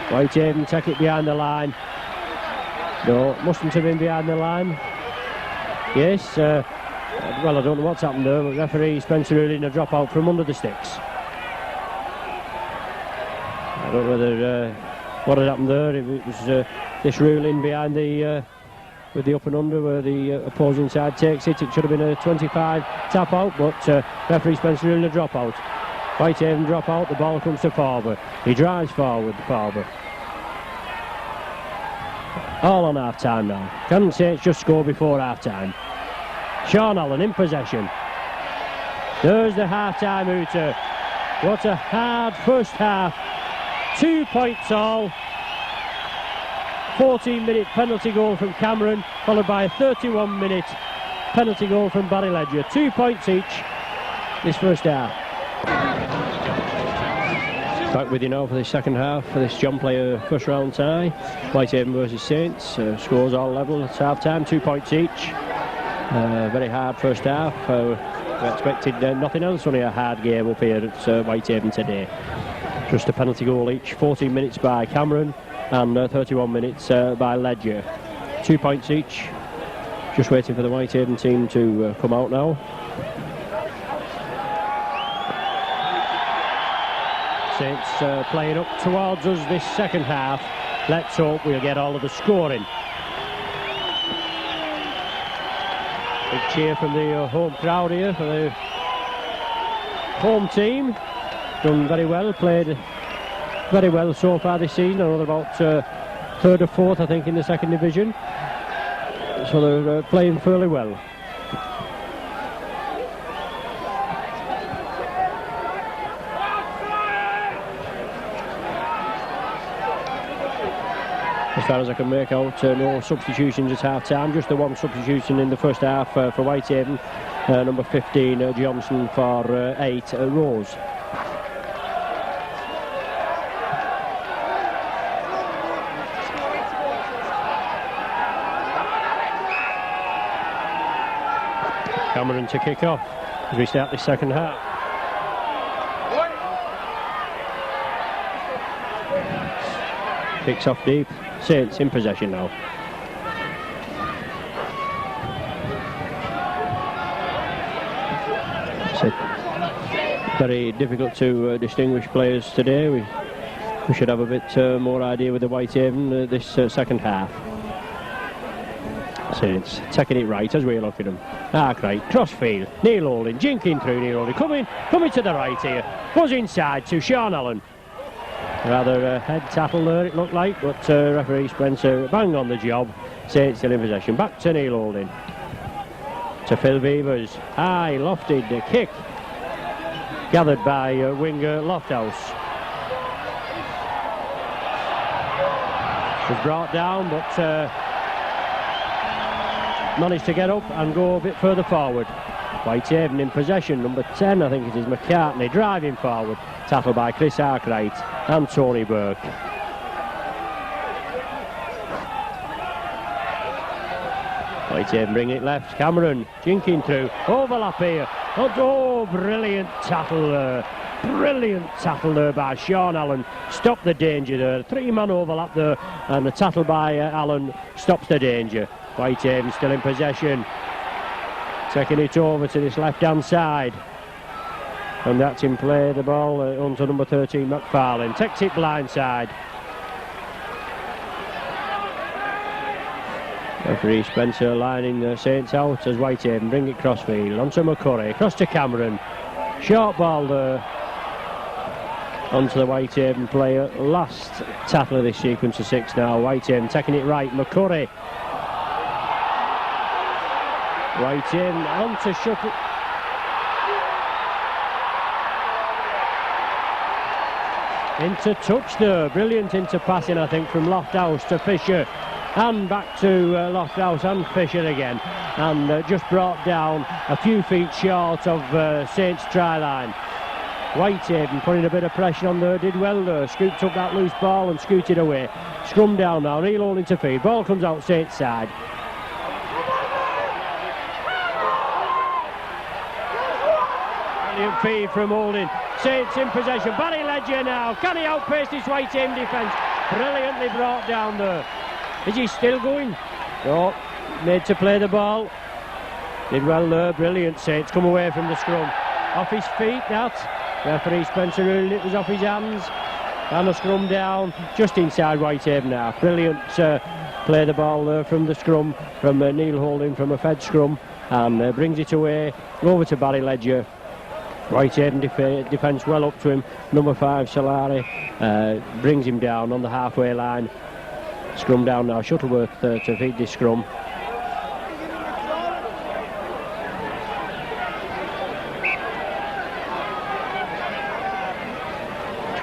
Whitehaven take it behind the line. No, mustn't have been behind the line. Yes, well, I don't know what's happened there, but referee Spencer ruling a drop out from under the sticks. I don't know whether what had happened there, if it was this ruling behind the with the up and under where the opposing side takes it. It should have been a 25 tap out, but referee Spencer ruling a drop out. Whitehaven drop out, the ball comes to Farber. He drives forward, Farber. All on half time now. Can Saints just score before half time? Sean Allen in possession. There's the half time hooter. What a hard first half. 2 points all. 14-minute penalty goal from Cameron, followed by a 31-minute penalty goal from Barry Ledger. 2 points each this first half. Back with you now for the second half for this John Player first round tie. Whitehaven versus Saints. Scores all level. It's half time, 2 points each. Very hard first half. We expected nothing else, only a hard game up here at Whitehaven today. Just a penalty goal each. 14 minutes by Cameron and 31 minutes by Ledger. 2 points each. Just waiting for the Whitehaven team to come out now. Saints playing up towards us this second half. Let's hope we'll get all of the scoring. Big cheer from the home crowd here for the home team. Done very well, played very well so far this season. Another about third or fourth, I think, in the second division. So they're playing fairly well. As far as I can make out, no substitutions at half-time, just the one substitution in the first half for Whitehaven, number 15 Johnson for 8 Rose. Cameron to kick off as we start the second half. Kicks off deep. Saints in possession now. It's very difficult to distinguish players today. We should have a bit more idea with the Whitehaven this second half. Saints taking it right as we look at them. Arkwright, crossfield, Neil Holding, jinking through Neil Holding, coming to the right here. Was inside to Sean Allen. Rather head tackle there it looked like, but referee Spencer bang on the job. Saints still in possession. Back to Neil Holding. To Phil Beavers. High, lofted kick. Gathered by winger Lofthouse. Was brought down, but managed to get up and go a bit further forward. Whitehaven in possession, number 10, I think it is McCartney, driving forward. Tackled by Chris Arkwright and Tony Burke. Whitehaven bring it left, Cameron jinking through, overlap here. Oh, brilliant tackle there. Brilliant tackle there by Sean Allen. Stopped the danger there. 3-man overlap there, and the tackle by Allen stops the danger. Whitehaven still in possession. Taking it over to this left-hand side. And that's in play, the ball onto number 13, McFarlane. Takes it blindside. Referee Spencer lining the Saints out as Whitehaven bring it crossfield. Onto McCurry, across to Cameron. Short ball there. Onto the Whitehaven player. Last tackle of this sequence of 6 now. Whitehaven taking it right, McCurry. Right in, onto Shuttle. Into touch there, brilliant into passing I think from Lofthouse to Fisher. And back to Lofthouse and Fisher again. And just brought down a few feet short of Saints' try line. Whitehaven putting a bit of pressure on there, did well there. Scooped up that loose ball and scooted away. Scrum down now, Neil Holding to feed. Ball comes out Saints' side. Feed from Holding. Saints in possession. Barry Ledger now. Can he outpace this Whitehaven defence? Brilliantly brought down there. Is he still going? No. Made to play the ball. Did well there. Brilliant. Saints come away from the scrum. Off his feet, that. Referee Spencer ruled it was off his hands. And the scrum down just inside Whitehaven now. Brilliant play the ball there from the scrum from Neil Holding from a fed scrum. And brings it away over to Barry Ledger. Whitehaven defence well up to him. Number 5 Solari brings him down on the halfway line. Scrum down now. Shuttleworth to feed this scrum.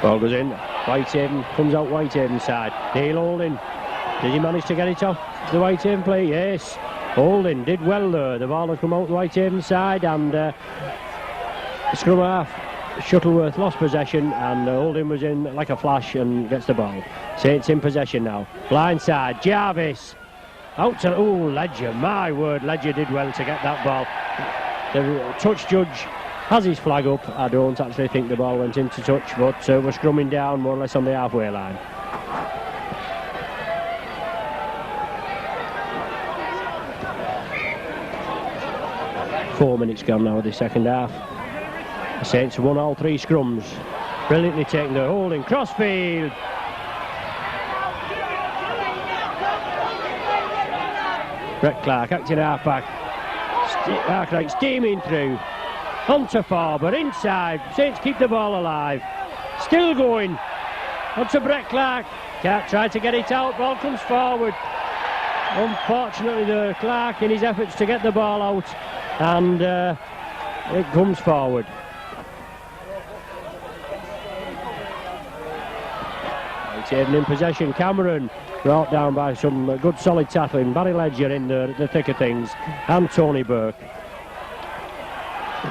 Ball goes in. Whitehaven comes out Whitehaven side. Neil Holding. Did he manage to get it off the Whitehaven play? Yes. Holding did well there. The ball has come out Whitehaven side and scrum half Shuttleworth lost possession, and Holding was in like a flash and gets the ball. Saints in possession now. Blind side, Jarvis. Out to, Ledger, my word, Ledger did well to get that ball. The touch judge has his flag up. I don't actually think the ball went into touch, but we're scrumming down more or less on the halfway line. Four minutes gone now of the second half. The Saints won all three scrums. Brilliantly taken the Holding, crossfield. Brett Clark acting half-back. Arkwright steaming through. Onto Farber, inside. Saints keep the ball alive. Still going. Onto Brett Clark. Can't try to get it out. Ball comes forward. Unfortunately, the Clark in his efforts to get the ball out. And it comes forward. Whitehaven in possession. Cameron brought down by some good solid tackling. Barry Ledger in the thick of things. And Tony Burke.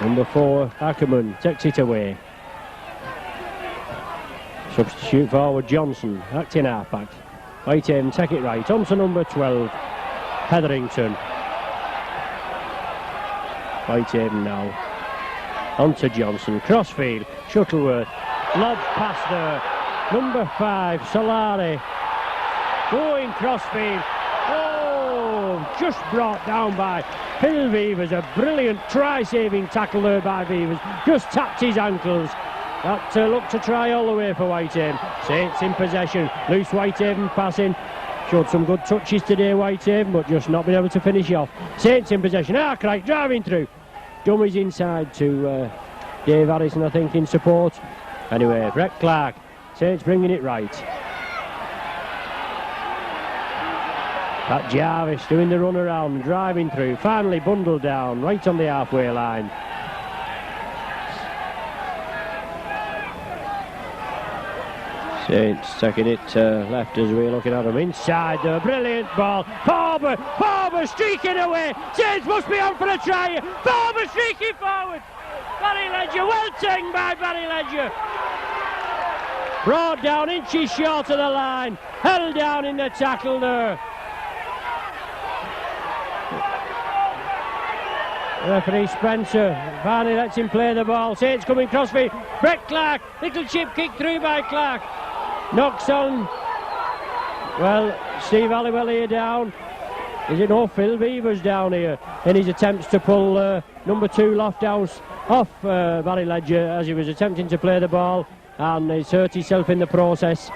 Number 4, Ackerman takes it away. Substitute forward Johnson, acting halfback. Whitehaven take it right. On to number 12, Hetherington. Whitehaven now. On to Johnson, crossfield, Shuttleworth. Lob past there. Number 5, Solari. Going crossfield. Just brought down by Phil Beavers. A brilliant try-saving tackle there by Beavers. Just tapped his ankles. That looked to try all the way for Whitehaven. Saints in possession. Loose Whitehaven passing. Showed some good touches today, Whitehaven, but just not been able to finish off. Saints in possession. Arkwright driving through. Dummies inside to Dave Harrison, I think, in support. Anyway, Brett Clark. Saints bringing it right. Pat Jarvis doing the run around, driving through, finally bundled down, right on the halfway line. Saints taking it left as we're looking at him. Inside the brilliant ball. Farber streaking away. Saints must be on for a try. Farber streaking forward. Barry Ledger, well taken by Barry Ledger. Brought down inches short of the line. Held down in the tackle there. Referee Spencer finally lets him play the ball. Saints coming crossfield. Brett Clark, little chip kick through by Clark. Knocks on. Well, Steve Halliwell here down. Is it no Phil Beavers down here in his attempts to pull number 2 Lofthouse off Barry Ledger as he was attempting to play the ball, and he's hurt himself in the process.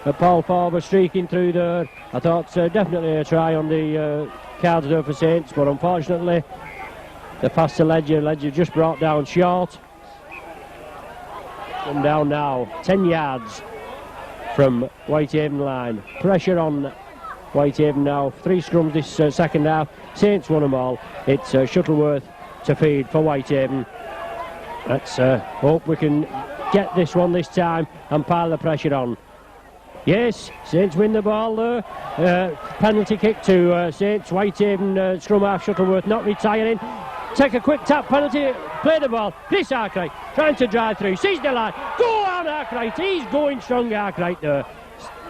Paul Farber streaking through there. I thought definitely a try on the cards there for Saints, but unfortunately the pass to Ledger. Ledger just brought down short. Come down now, 10 yards from Whitehaven line. Pressure on Whitehaven now. 3 scrums this second half. Saints won them all. It's Shuttleworth to feed for Whitehaven. Let's hope we can get this one this time and pile the pressure on. Yes, Saints win the ball there. Penalty kick to Saints. Whitehaven scrum half. Shuttleworth not retiring. Take a quick tap penalty, play the ball. Chris Arkwright trying to drive through, sees the line. Go on Arkwright, he's going strong Arkwright there.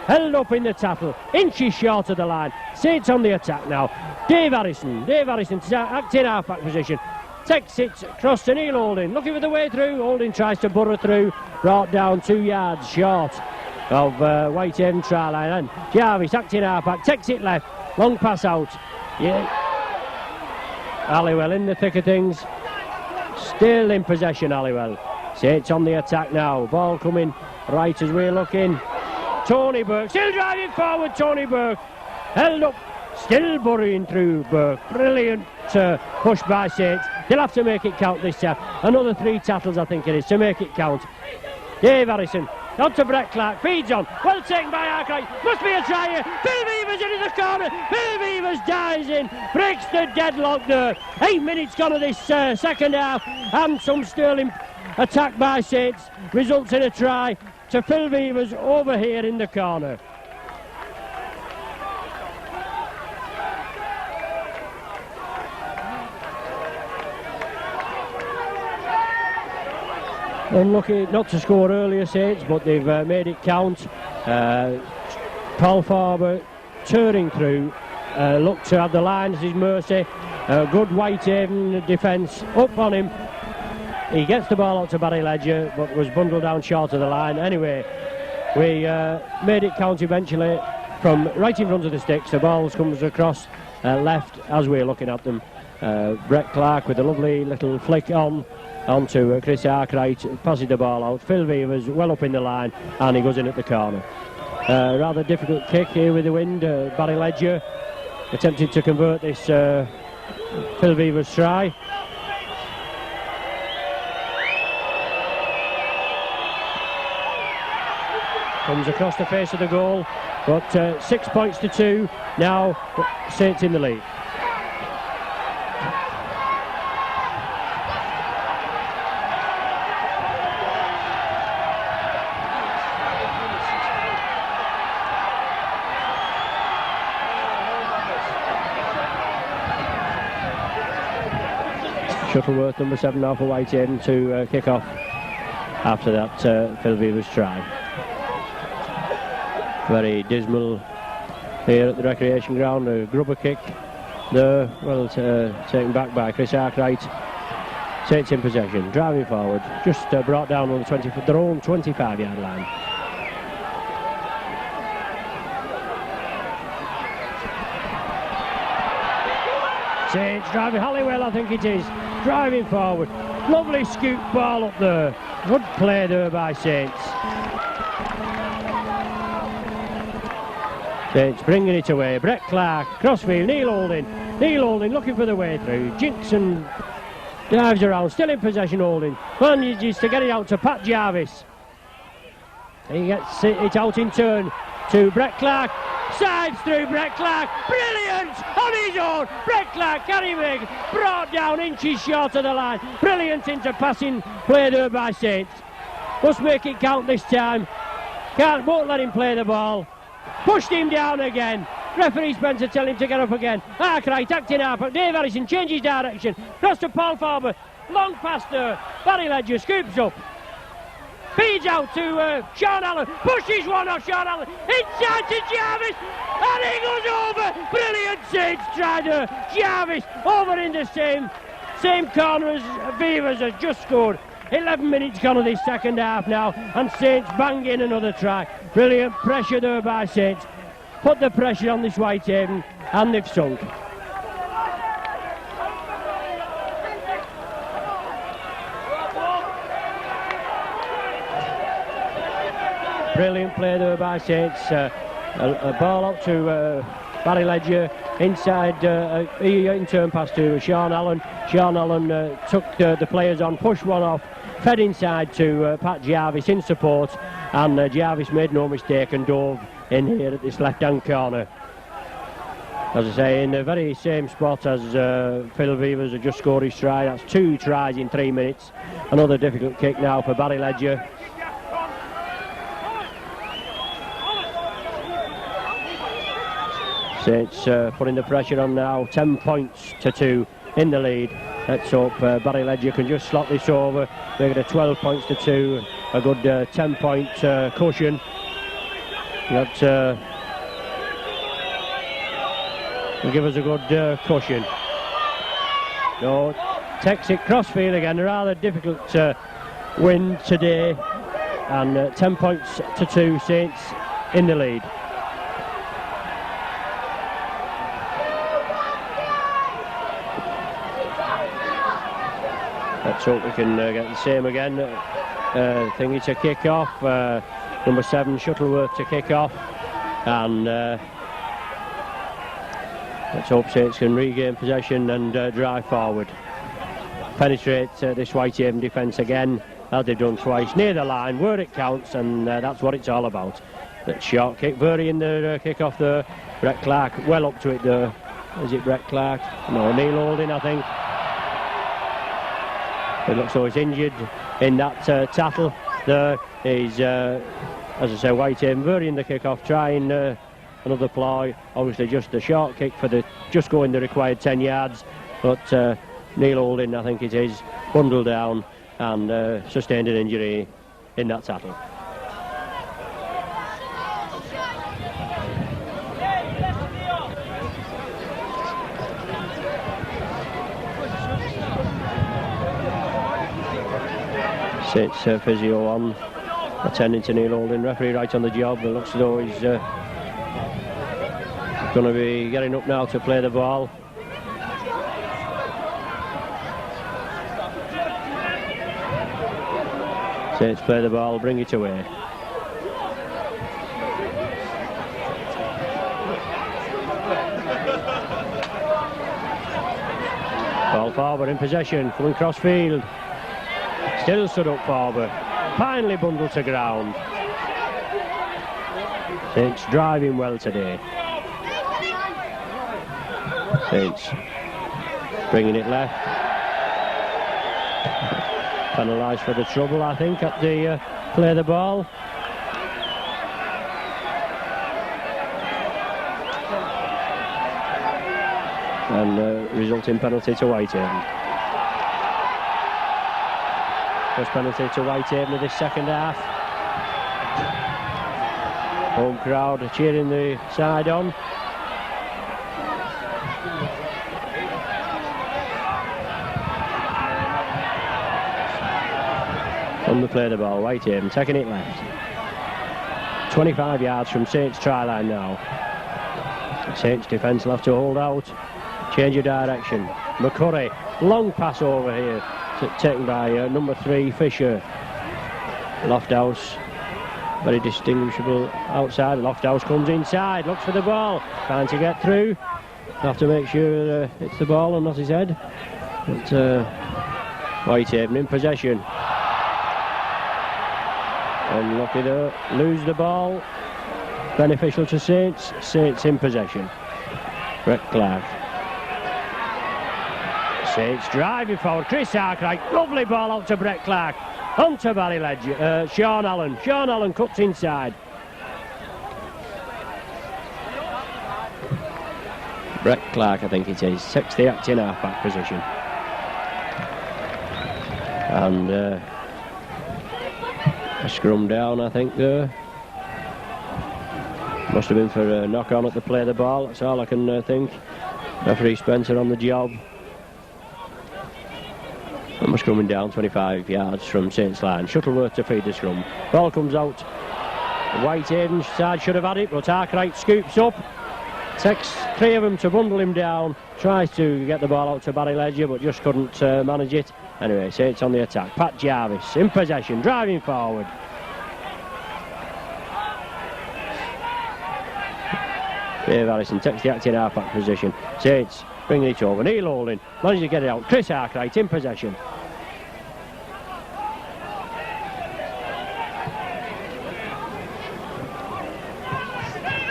Held up in the tackle, inches short of the line. Saints on the attack now. Dave Harrison acting half-back position. Takes it across to Neil Holding, looking for the way through. Holding tries to burrow through, brought down 2 yards short of Whitehaven try line. And Jarvis acting half-back, takes it left, long pass out. Yeah. Halliwell in the thick of things. Still in possession, Halliwell. Saints on the attack now. Ball coming right as we're looking. Tony Burke still driving forward. Tony Burke held up, still burrowing through Burke. Brilliant push by Saints. They'll have to make it count this time. Another 3 tackles, I think it is, to make it count. Dave Harrison on to Brett Clark, feeds on, well taken by Arkwright, must be a try here. Phil Beavers into the corner. Phil Beavers dives in, breaks the deadlock there. 8 minutes gone of this second half, and some sterling attack by Saints results in a try to Phil Beavers over here in the corner. Unlucky not to score earlier, Saints, but they've made it count. Paul Farber turning through, looked to have the line at his mercy. Good Whitehaven defence up on him. He gets the ball out to Barry Ledger, but was bundled down short of the line. Anyway, we made it count eventually from right in front of the sticks. The ball comes across left as we're looking at them. Brett Clark with a lovely little flick onto Chris Arkwright, passes the ball out. Phil Weaver's well up in the line, and he goes in at the corner. Rather difficult kick here with the wind. Barry Ledger attempted to convert this Phil Weaver's try. Comes across the face of the goal, but 6 points to 2. Now Saints in the lead. Shuttleworth, number 7 now for Whitehaven, to kick off after that Phil Weaver's try. Very dismal here at the recreation ground. A grubber kick there, well taken back by Chris Arkwright. Saints in possession, driving forward, just brought down on their own 25-yard line. Saints driving, Halliwell I think it is, driving forward. Lovely scoop ball up there. Good play there by Saints. Saints bringing it away. Brett Clark, crossfield, Neil Holding looking for the way through. Jinxon dives around, still in possession. Holding manages to get it out to Pat Jarvis. He gets it out in turn to Brett Clark. Sides through Brett Clark, brilliant on his own. Brett Clark carry big, brought down inches short of the line. Brilliant into passing play there by Saints. Must make it count this time. Won't let him play the ball. Pushed him down again. Referee Spencer telling him to get up again. Arkwright acting up. Dave Harrison changes direction. Cross to Paul Farber. Long pass there. Barry Ledger scoops up. Feeds out to Sean Allen. Pushes one off Sean Allen. Inside to Jarvis. And he goes over. Brilliant Saints try there. Jarvis over in the same corner as Beavers has just scored. 11 minutes gone of this second half now, and Saints bang in another try. Brilliant pressure there by Saints. Put the pressure on this Whitehaven, and they've sunk. Brilliant play there by Saints. A ball up to Barry Ledger. Inside, in-turn pass to Sean Allen. Sean Allen took the players on, pushed one off, fed inside to Pat Jarvis in support, and Jarvis made no mistake and dove in here at this left-hand corner. As I say, in the very same spot as Phil Weavers had just scored his try. That's 2 tries in 3 minutes. Another difficult kick now for Barry Ledger. Saints putting the pressure on now. 10 points to 2 in the lead. Let's hope Barry Ledger can just slot this over, make it a 12 points to 2, a good 10-point cushion. That will give us a good cushion. No, takes it crossfield again, a rather difficult win today, and 10 points to 2, Saints in the lead. Let's hope we can get the same again. Thingy to kick off. Number 7, Shuttleworth to kick off. And let's hope Saints can regain possession and drive forward. Penetrate this Whitehaven defence again, as they've done twice. Near the line, where it counts, and that's what it's all about. That short kick, Bury in the kick-off there. Brett Clark well up to it there. Is it Brett Clark? No, Neil Holding, I think. It looks like he's injured in that tackle. There is, as I say, Whitehaven burying the kick-off, trying another ploy. Obviously just a short kick for just going the required 10 yards. But Neil Holding, I think it is, bundled down. and sustained an injury in that tackle. Saints physio on, attending to Neil Holding, referee right on the job. It looks as though he's going to be getting up now to play the ball. Saints play the ball, bring it away. Ball forward in possession, coming cross field. Still stood up forward, finally bundled to ground. Saints driving well today. Saints bringing it left. Penalised for the trouble, I think, at the play the ball. And resulting penalty to Whitehaven. First penalty to Whitehaven of this second half. Home crowd cheering the side on. On the play the ball, Whitehaven taking it left. 25 yards from Saints try line now. Saints defence will have to hold out. Change of direction. McCurry, long pass over here. Taken by number 3 Fisher. Lofthouse, very distinguishable outside. Lofthouse comes inside, looks for the ball, trying to get through. Have to make sure it's the ball and not his head. But Whitehaven in possession. Unlucky to lose the ball. Beneficial to Saints. Saints in possession. Brett Clark. Saints driving forward. Chris Arkwright, lovely ball out to Brett Clark. Onto Barry Ledger. Sean Allen. Sean Allen cuts inside. Brett Clark, I think it is, takes the acting half-back position. And a scrum down, I think, there. Must have been for a knock-on at the play of the ball. That's all I can think. Referee Spencer on the job. And we're scrumming down 25 yards from Saints line. Shuttleworth to feed the scrum. Ball comes out. Whitehaven side should have had it, but Arkwright scoops up. Takes 3 of them to bundle him down. Tries to get the ball out to Barry Ledger, but just couldn't manage it. Anyway, Saints on the attack. Pat Jarvis in possession, driving forward. Dave Harrison takes the acting half-back position. Saints bringing it over. Neil Holding manages to get it out. Chris Arkwright in possession.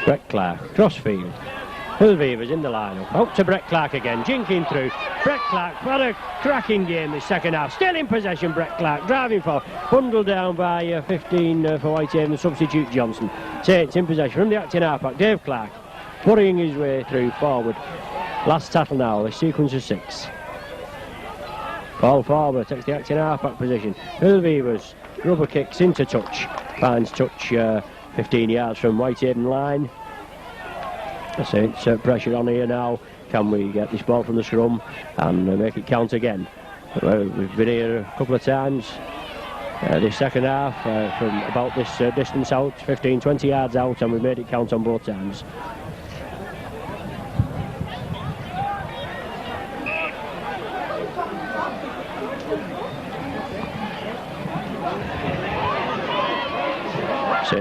Brett Clark, crossfield. Hillweaver's in the line-up. Out to Brett Clark again, jinking through. Brett Clark, what a cracking game this second half. Still in possession, Brett Clark, driving forward. Bundled down by 15 for Whitehaven, the substitute Johnson. Saints in possession from the acting half-back. Dave Clark, worrying his way through forward. Last tackle now, a sequence of 6. Ball forward, takes the acting half-back position. Hillweaver's rubber kicks into touch. Finds touch 15 yards from Whitehaven line. Saints pressure on here now. Can we get this ball from the scrum and make it count again? We've been here a couple of times this second half from about this distance out, 15-20 yards out, and we've made it count on both times.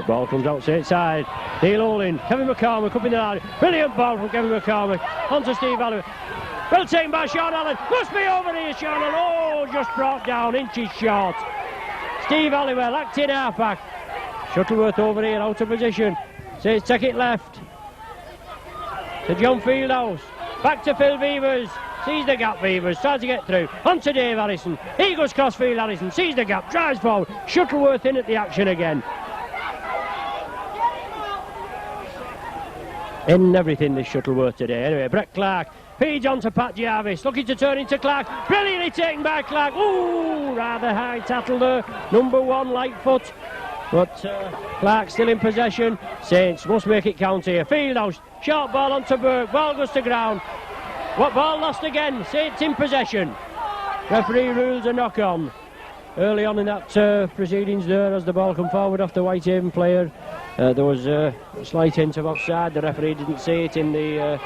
Ball comes out Saints side. Neil Holding, Kevin McCormick up in the line. Brilliant ball from Kevin McCormick. On to Steve Halliwell. Well taken by Sean Allen. Must be over here, Sean Allen. Oh, just brought down, inches short. Steve Halliwell, acting half-back. Shuttleworth over here, out of position. Saints take it left. To John Fieldhouse. Back to Phil Beavers. Sees the gap, Beavers. Tries to get through. On to Dave Harrison. He goes crossfield, Harrison. Sees the gap. Drives forward. Shuttleworth in at the action again. In everything this Shuttleworth today. Anyway, Brett Clark Feeds on to Pat Jarvis, looking to turn into Clark. Brilliantly taken by Clark. Ooh, rather high tattle there. Number 1, Lightfoot. But Clark still in possession. Saints must make it count here. Fieldhouse, short ball onto Burke. Ball goes to ground. What ball lost again? Saints in possession. Referee rules a knock on. Early on in that proceedings there, as the ball come forward off the Whitehaven player, there was a slight hint of offside. The referee didn't see it in the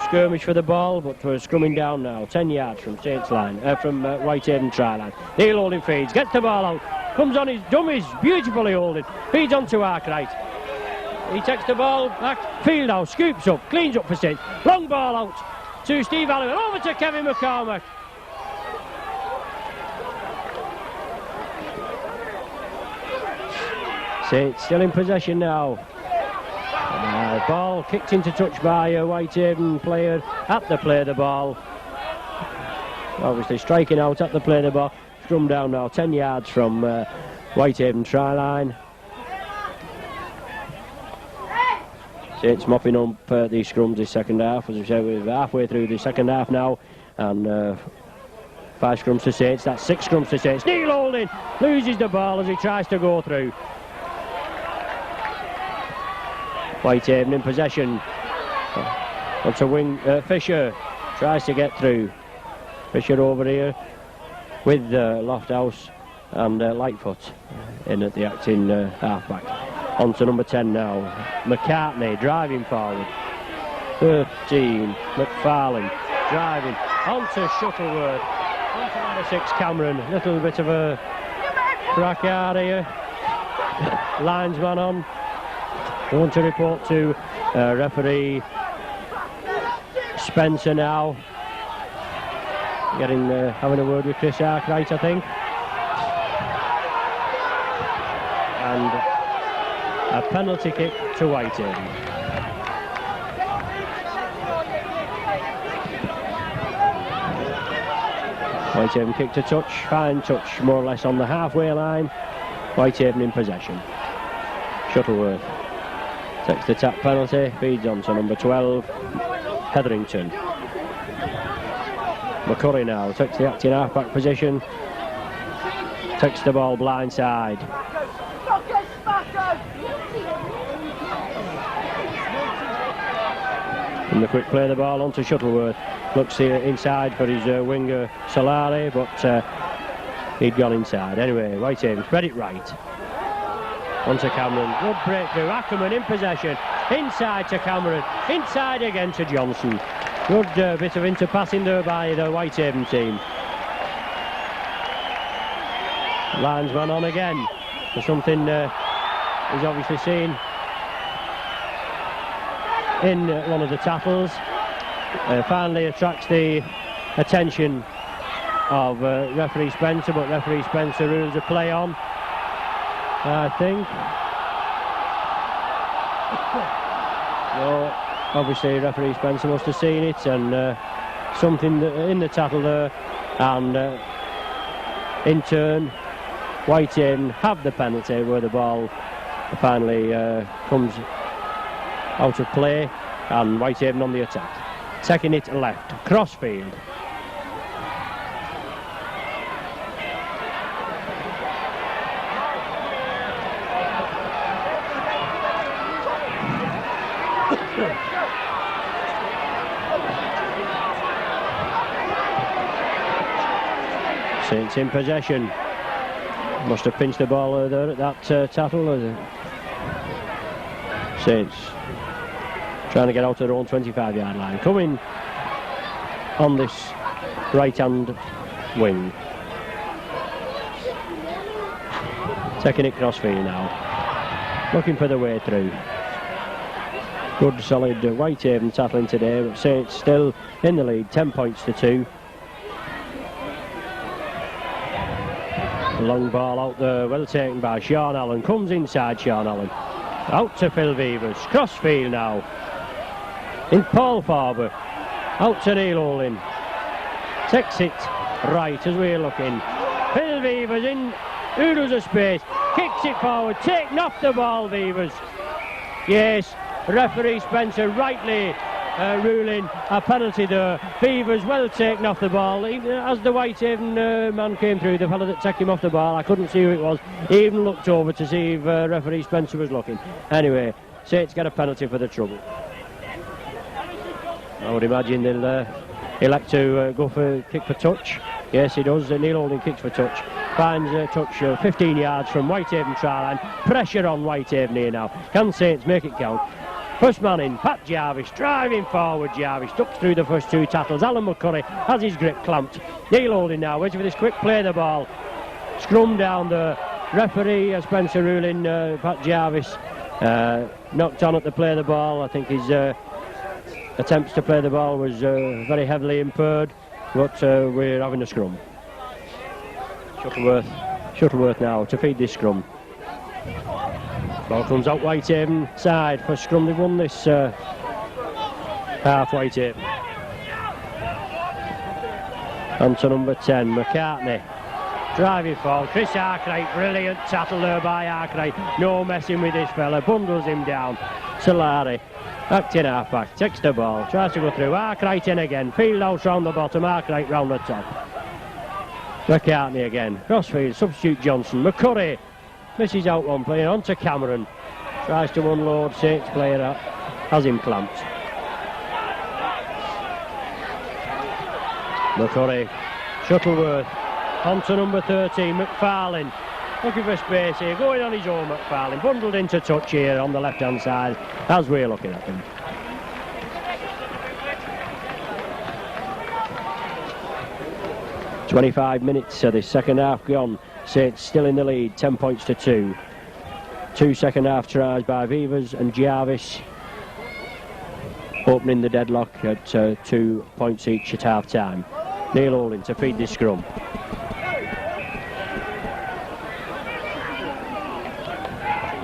skirmish for the ball, but we're scrumming down now. 10 yards from Saints line, from Whitehaven try line. Neil holding feeds, gets the ball out. Comes on his dummies, beautifully holding. Feeds on to Arkwright. He takes the ball back. Fieldhouse scoops up, cleans up for Saints. Long ball out to Steve Allen. Over to Kevin McCormack. Saints still in possession now. Ball kicked into touch by a Whitehaven player at the play of the ball. Obviously striking out at the play of the ball. Scrum down now, 10 yards from Whitehaven try line. Saints mopping up these scrums this second half. As we said, we're halfway through the second half now, and 5 scrums to Saints. That's 6 scrums to Saints. Neil Holding loses the ball as he tries to go through. Whitehaven in possession. Onto wing, Fisher tries to get through. Fisher over here with Lofthouse and Lightfoot in at the acting halfback. On to number 10 now. McCartney driving forward. 13, McFarlane driving. On to Shuttleworth. On to number 6, Cameron. Little bit of a fracas here. Linesman on. I want to report to referee Spencer now. Having a word with Chris Arkwright, I think. And a penalty kick to Whitehaven. Whitehaven kick to touch, fine touch, more or less on the halfway line. Whitehaven in possession. Shuttleworth takes the tap penalty, feeds on to number 12, Hetherington. McCurry now takes the acting half-back position, takes the ball blindside. And the quick play of the ball onto Shuttleworth. Looks here inside for his winger Solari, but he'd gone inside. Anyway, Whitehaven spread it right. Onto Cameron, good breakthrough. Ackerman in possession, inside to Cameron, inside again to Johnson. Good bit of interpassing there by the Whitehaven team. Linesman on again for something he's obviously seen in one of the tackles. Finally attracts the attention of referee Spencer, but referee Spencer rules a play on, I think. So obviously referee Spencer must have seen it, and something in the tackle there, and in turn Whitehaven have the penalty where the ball finally comes out of play, and Whitehaven on the attack. Taking it left, crossfield. Saints in possession. Must have pinched the ball there at that tackle. Saints trying to get out of their own 25-yard line. Coming on this right-hand wing. Taking it crossfield now. Looking for the way through. Good solid Whitehaven tackling today, but Saints still in the lead, 10 points to 2. Long ball out there, well taken by Sean Allen. Comes inside Sean Allen. Out to Phil Beavers. Crossfield now. In Paul Farber. Out to Neil Olin. Takes it right as we're looking. Phil Beavers in. Who does a space? Kicks it forward. Taken off the ball, Beavers. Yes, referee Spencer rightly ruling a penalty there. Beavers well taken off the ball. As the Whitehaven man came through, the fellow that took him off the ball, I couldn't see who it was. He even looked over to see if referee Spencer was looking. Anyway, Saints get a penalty for the trouble. I would imagine they'll elect to go for kick for touch. Yes, he does. Neil Holding kicks for touch. Finds a touch 15 yards from Whitehaven try line. Pressure on Whitehaven here now. Can Saints make it count? First man in, Pat Jarvis, driving forward. Jarvis ducks through the first two tackles. Alan McCurry has his grip clamped. Neil Holding now, waiting for this quick play the ball. Scrum down the referee, Spencer ruling Pat Jarvis knocked on at the play the ball. I think his attempts to play the ball was very heavily impaired, but we're having a scrum. Shuttleworth now to feed this scrum. Ball comes out Whitehaven side. First scrum they've won this half. Whitehaven. On to number 10, McCartney. Driving forward, Chris Arkwright, brilliant tackle there by Arkwright. No messing with this fella, bundles him down. Solari, acting half-back, takes the ball, tries to go through. Arkwright in again, Fieldhouse round the bottom, Arkwright round the top. McCartney again, crossfield, substitute Johnson. McCurry misses out one player, on to Cameron. Tries to unload, Saints player up, has him clamped. McCurry, Shuttleworth, on to number 13, McFarlane. Looking for space here, going on his own, McFarlane. Bundled into touch here on the left-hand side, as we're looking at him. "25 minutes of this second half gone. Saints still in the lead, 10 points to 2. Two second half tries by Beavers and Jarvis, opening the deadlock at 2 points each at half time. Neil Holding to feed this scrum.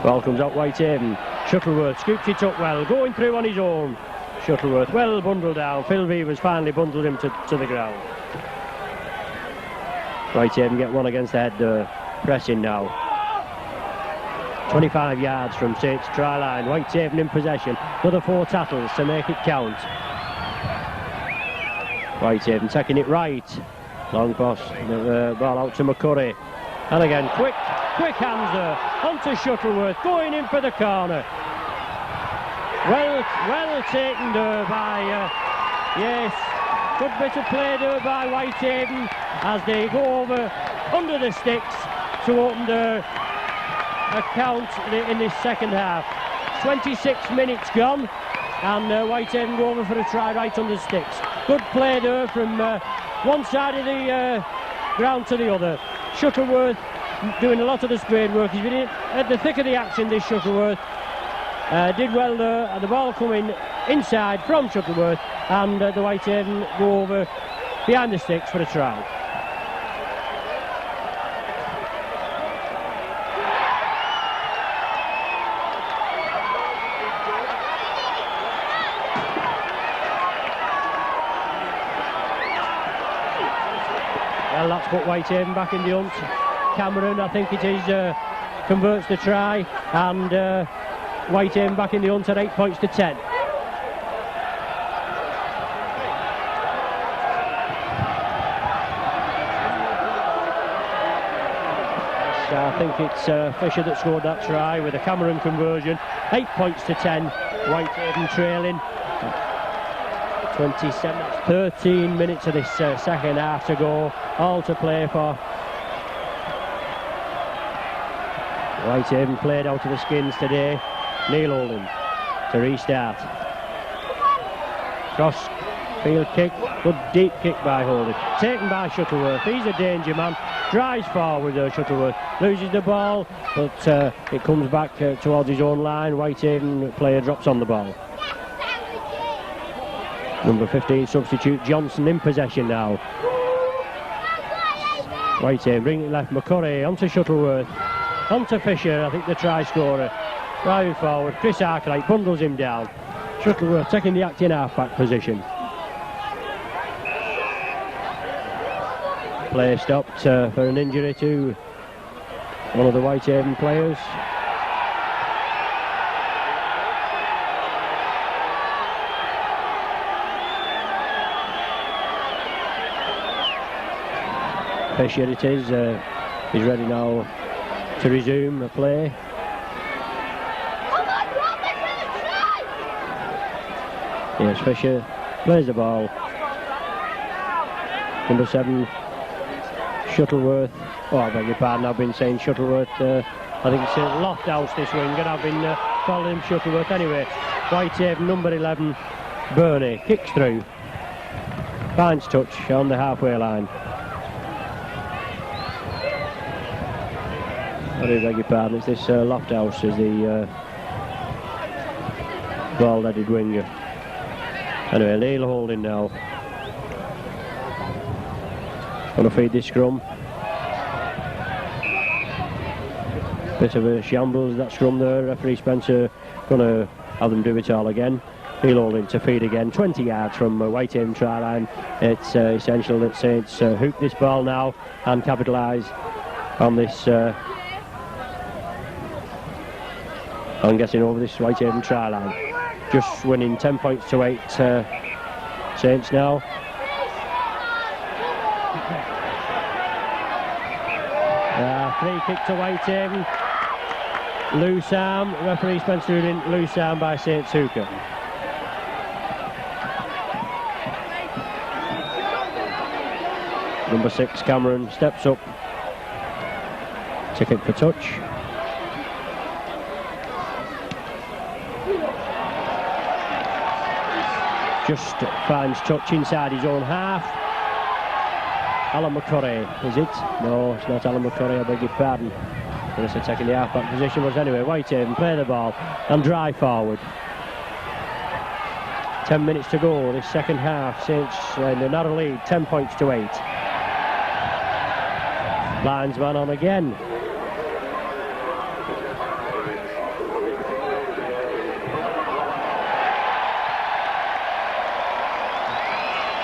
Ball comes out Whitehaven. Shuttleworth scoops it up well, going through on his own. Shuttleworth well bundled down. Phil Beavers finally bundled him to the ground. Whitehaven get one against the head, pressing now. 25 yards from Saints try line. Whitehaven in possession. Another 4 tackles to make it count. Whitehaven taking it right. Long pass, the ball out to McCurry. And again, quick hands there. Onto Shuttleworth, going in for the corner. Well taken there by, yes, good bit of play there by Whitehaven as they go over under the sticks to open the account in this second half. 26 minutes gone and Whitehaven go over for a try right under the sticks. Good play there from one side of the ground to the other. Shuttleworth doing a lot of the spade work. He's been at the thick of the action, this Shuttleworth. Did well there, and the ball coming inside from Shuttleworth, and the Whitehaven go over behind the sticks for a try. Well, that's put Whitehaven back in the hunt. Cameron, I think it is, converts the try, and Whitehaven back in the hunt at 8 points to 10. So I think it's Fisher that scored that try with a Cameron conversion. 8 points to 10. Whitehaven trailing. 27, 13 minutes of this second half to go. All to play for. Whitehaven played out of the skins today. Neil Holding to restart. Cross field kick, good deep kick by Holding. Taken by Shuttleworth. He's a danger man. Drives forward there, Shuttleworth. Loses the ball, but it comes back towards his own line. Whitehaven player drops on the ball. Number 15 substitute Johnson in possession now. Whitehaven bring it left. McCurry onto Shuttleworth. Onto Fisher, I think the try scorer. Driving forward, Chris Arkwright bundles him down. Shuttleworth taking the acting half-back position. Play stopped for an injury to one of the Whitehaven players. Fisher it is. He's ready now to resume the play. Yes, Fisher plays the ball. Number 7, Shuttleworth. Oh, I beg your pardon, I've been saying Shuttleworth. I think it's Lofthouse, this winger. I've been calling him Shuttleworth anyway. Whitehaven, number 11, Burney, kicks through. Finds touch on the halfway line. I do beg your pardon, it's this Lofthouse is the ball-headed winger. Anyway, Neil holding now. Going to feed this scrum. Bit of a shambles, that scrum there. Referee Spencer going to have them do it all again. Neil holding to feed again. 20 yards from Whitehaven try line. It's essential that Saints hoop this ball now and capitalise on this. On getting over this Whitehaven try line. Just winning 10 points to 8 Saints now. Free kick to Whitehaven. Loose arm. Referee Spencer in loose arm by Saints hooker. Number 6 Cameron steps up. Ticket for touch. Just finds touch inside his own half. Alan McCurry, is it? No, it's not Alan McCurry, I beg your pardon. Unless they're taking the half-back position, but anyway, Whitehaven play the ball and drive forward. 10 minutes to go, this second half. Saints in a narrow lead, 10 points to 8. Linesman on again.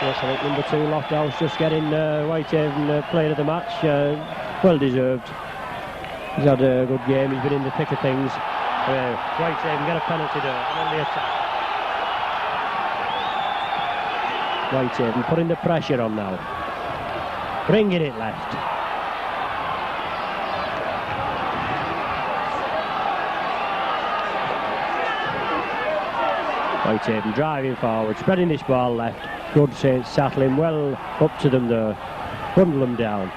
Yes, I think number 2 Lofthouse just getting Whitehaven player of the match. Well deserved. He's had a good game, he's been in the thick of things. Whitehaven get a penalty there on the attack. Whitehaven putting the pressure on now. Bringing it left. Whitehaven driving forward, spreading this ball left. Good Saints settling well up to them there. Bundle them down.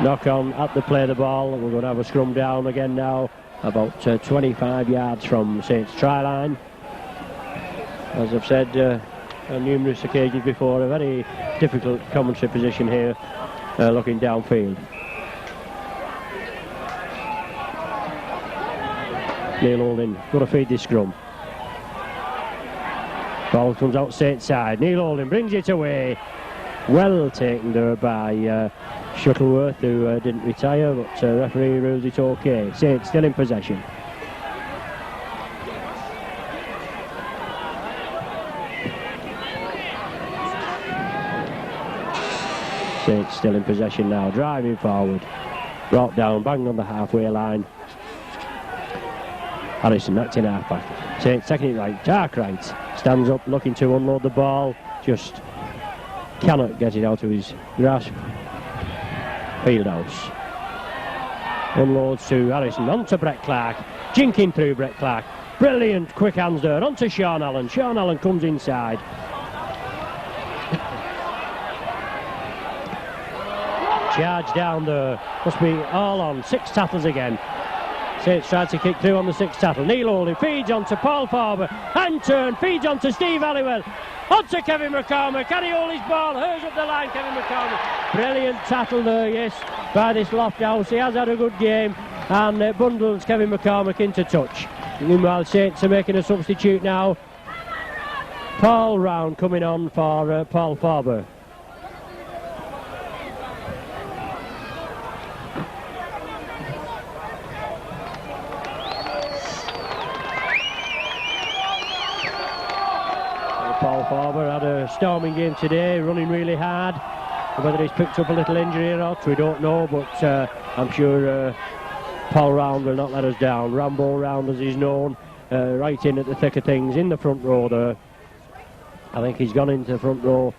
Knock on at the play of the ball. We're going to have a scrum down again now. About 25 yards from Saints try line. As I've said on numerous occasions before, a very difficult commentary position here, looking downfield. Neil Holding, got to feed this scrum. Ball comes out Saints side. Neil Holding brings it away. Well taken there by Shuttleworth, who didn't retire, but referee rules it okay. Saints still in possession. Saints still in possession now, driving forward. Brought down, bang on the halfway line. Harrison knocked in half back. Saints taking it right, dark right. Stands up, looking to unload the ball. Just cannot get it out of his grasp. Fieldhouse. Unloads to Harrison, on to Brett Clark. Jinking through Brett Clark. Brilliant quick hands there, on to Sean Allen. Sean Allen comes inside. Charge down there. Must be all on. 6 tackles again. Saints tried to kick through on the 6th tackle. Neil Holding feeds on to Paul Farber. Hand turn, feeds on to Steve Halliwell. On to Kevin McCormack. Can he hold his ball? Hers up the line, Kevin McCormack. Brilliant tackle there, yes, by this Lofthouse. He has had a good game and bundles Kevin McCormack into touch. Meanwhile, Saints are making a substitute now. Paul Round coming on for Paul Farber. Paul Farber had a storming game today, running really hard. Whether he's picked up a little injury or not, we don't know, but I'm sure Paul Round will not let us down. Rambo Round, as he's known, right in at the thick of things, in the front row there. I think he's gone into the front row.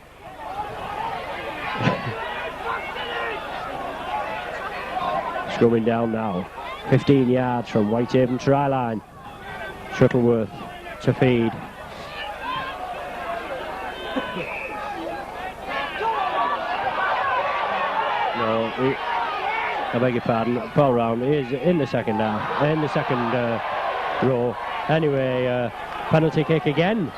Scrumming down now. 15 yards from Whitehaven try line. Shuttleworth to feed. No, I beg your pardon. Paul Round is in the second half, in the second row. Anyway, penalty kick again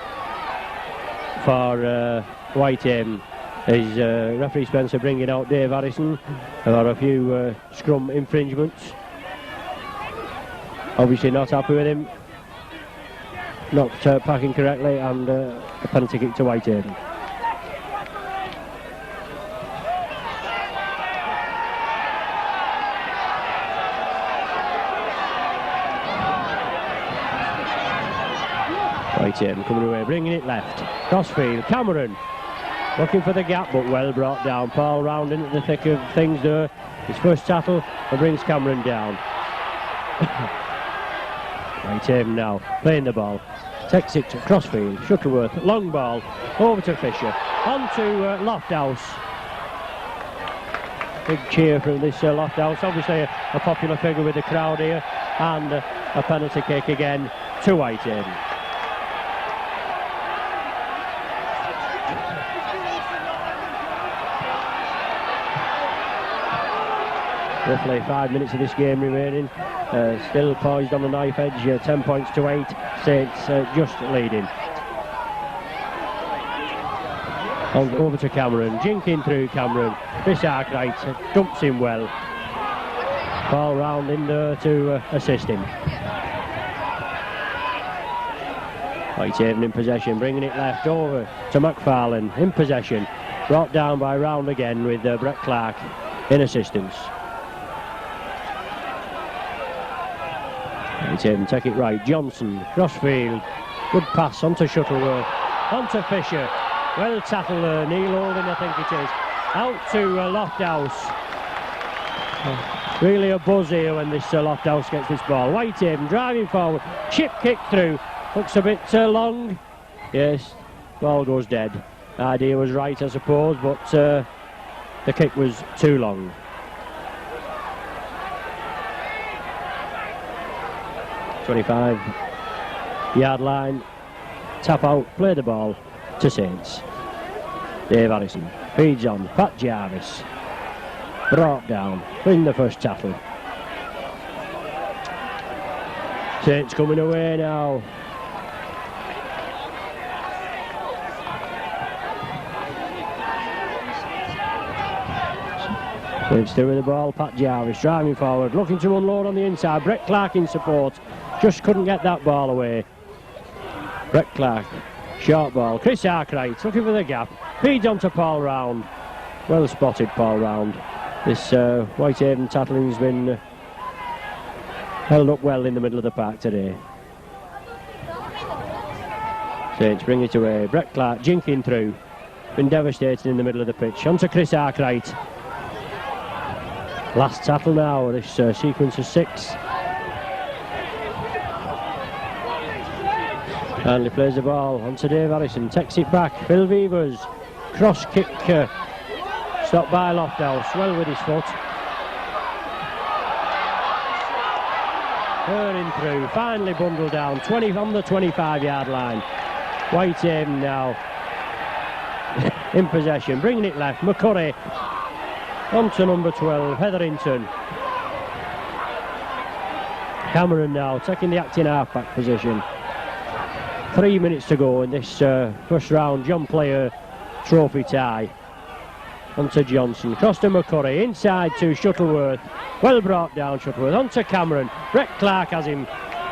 for Whitehaven. Is referee Spencer bringing out Dave Harrison about a few scrum infringements. Obviously not happy with him. Not packing correctly, and a penalty kick to Whitehaven. Whitehaven coming away, bringing it left. Crossfield, Cameron. Looking for the gap, but well brought down. Paul Round into the thick of things there. His first tackle and brings Cameron down. Whitehaven now playing the ball. Takes it to Crossfield. Shuttleworth, long ball. Over to Fisher. On to Lofthouse. Big cheer from this Lofthouse. Obviously a popular figure with the crowd here. And a penalty kick again to Whitehaven. Roughly 5 minutes of this game remaining. Still poised on the knife edge. 10 points to 8. Saints just leading. Over to Cameron. Jinking through Cameron. Chris Arkwright dumps him well. Paul Round in there to assist him. Whitehaven in possession. Bringing it left over to McFarlane. In possession. Brought down by Round again with Brett Clark in assistance. Whitehaven take it right. Johnson, Crossfield, good pass onto Shuttleworth, onto Fisher. Well tackled there, Neil Holding I think it is. Out to Lofthouse. Really a buzz here when this Lofthouse gets this ball. Whitehaven driving forward, chip kick through. Looks a bit long. Yes, ball goes dead. Idea was right I suppose, but the kick was too long. 25-yard line, tap out, play the ball to Saints. Dave Harrison feeds on, Pat Jarvis, brought down, win the first tackle. Saints coming away now. Saints still with the ball, Pat Jarvis driving forward, looking to unload on the inside, Brett Clark in support. Just couldn't get that ball away. Brett Clark, short ball. Chris Arkwright looking for the gap. Feeds on to Paul Round. Well spotted, Paul Round. This Whitehaven tattling's been held up well in the middle of the park today. Saints bring it away. Brett Clark jinking through. Been devastating in the middle of the pitch. On to Chris Arkwright. Last tackle now, this sequence of 6. And he plays the ball onto Dave Harrison, takes it back. Phil Vevers, cross kick, stopped by Lofthouse, well with his foot. Hurling through, finally bundled down, 20 on the 25-yard line. Whitehaven now in possession, bringing it left. McCurry onto number 12, Hetherington. Cameron now taking the acting half-back position. 3 minutes to go in this first round John Player trophy tie. Onto Johnson, cross to McCurry, inside to Shuttleworth. Well brought down Shuttleworth, onto Cameron. Brett Clark has him.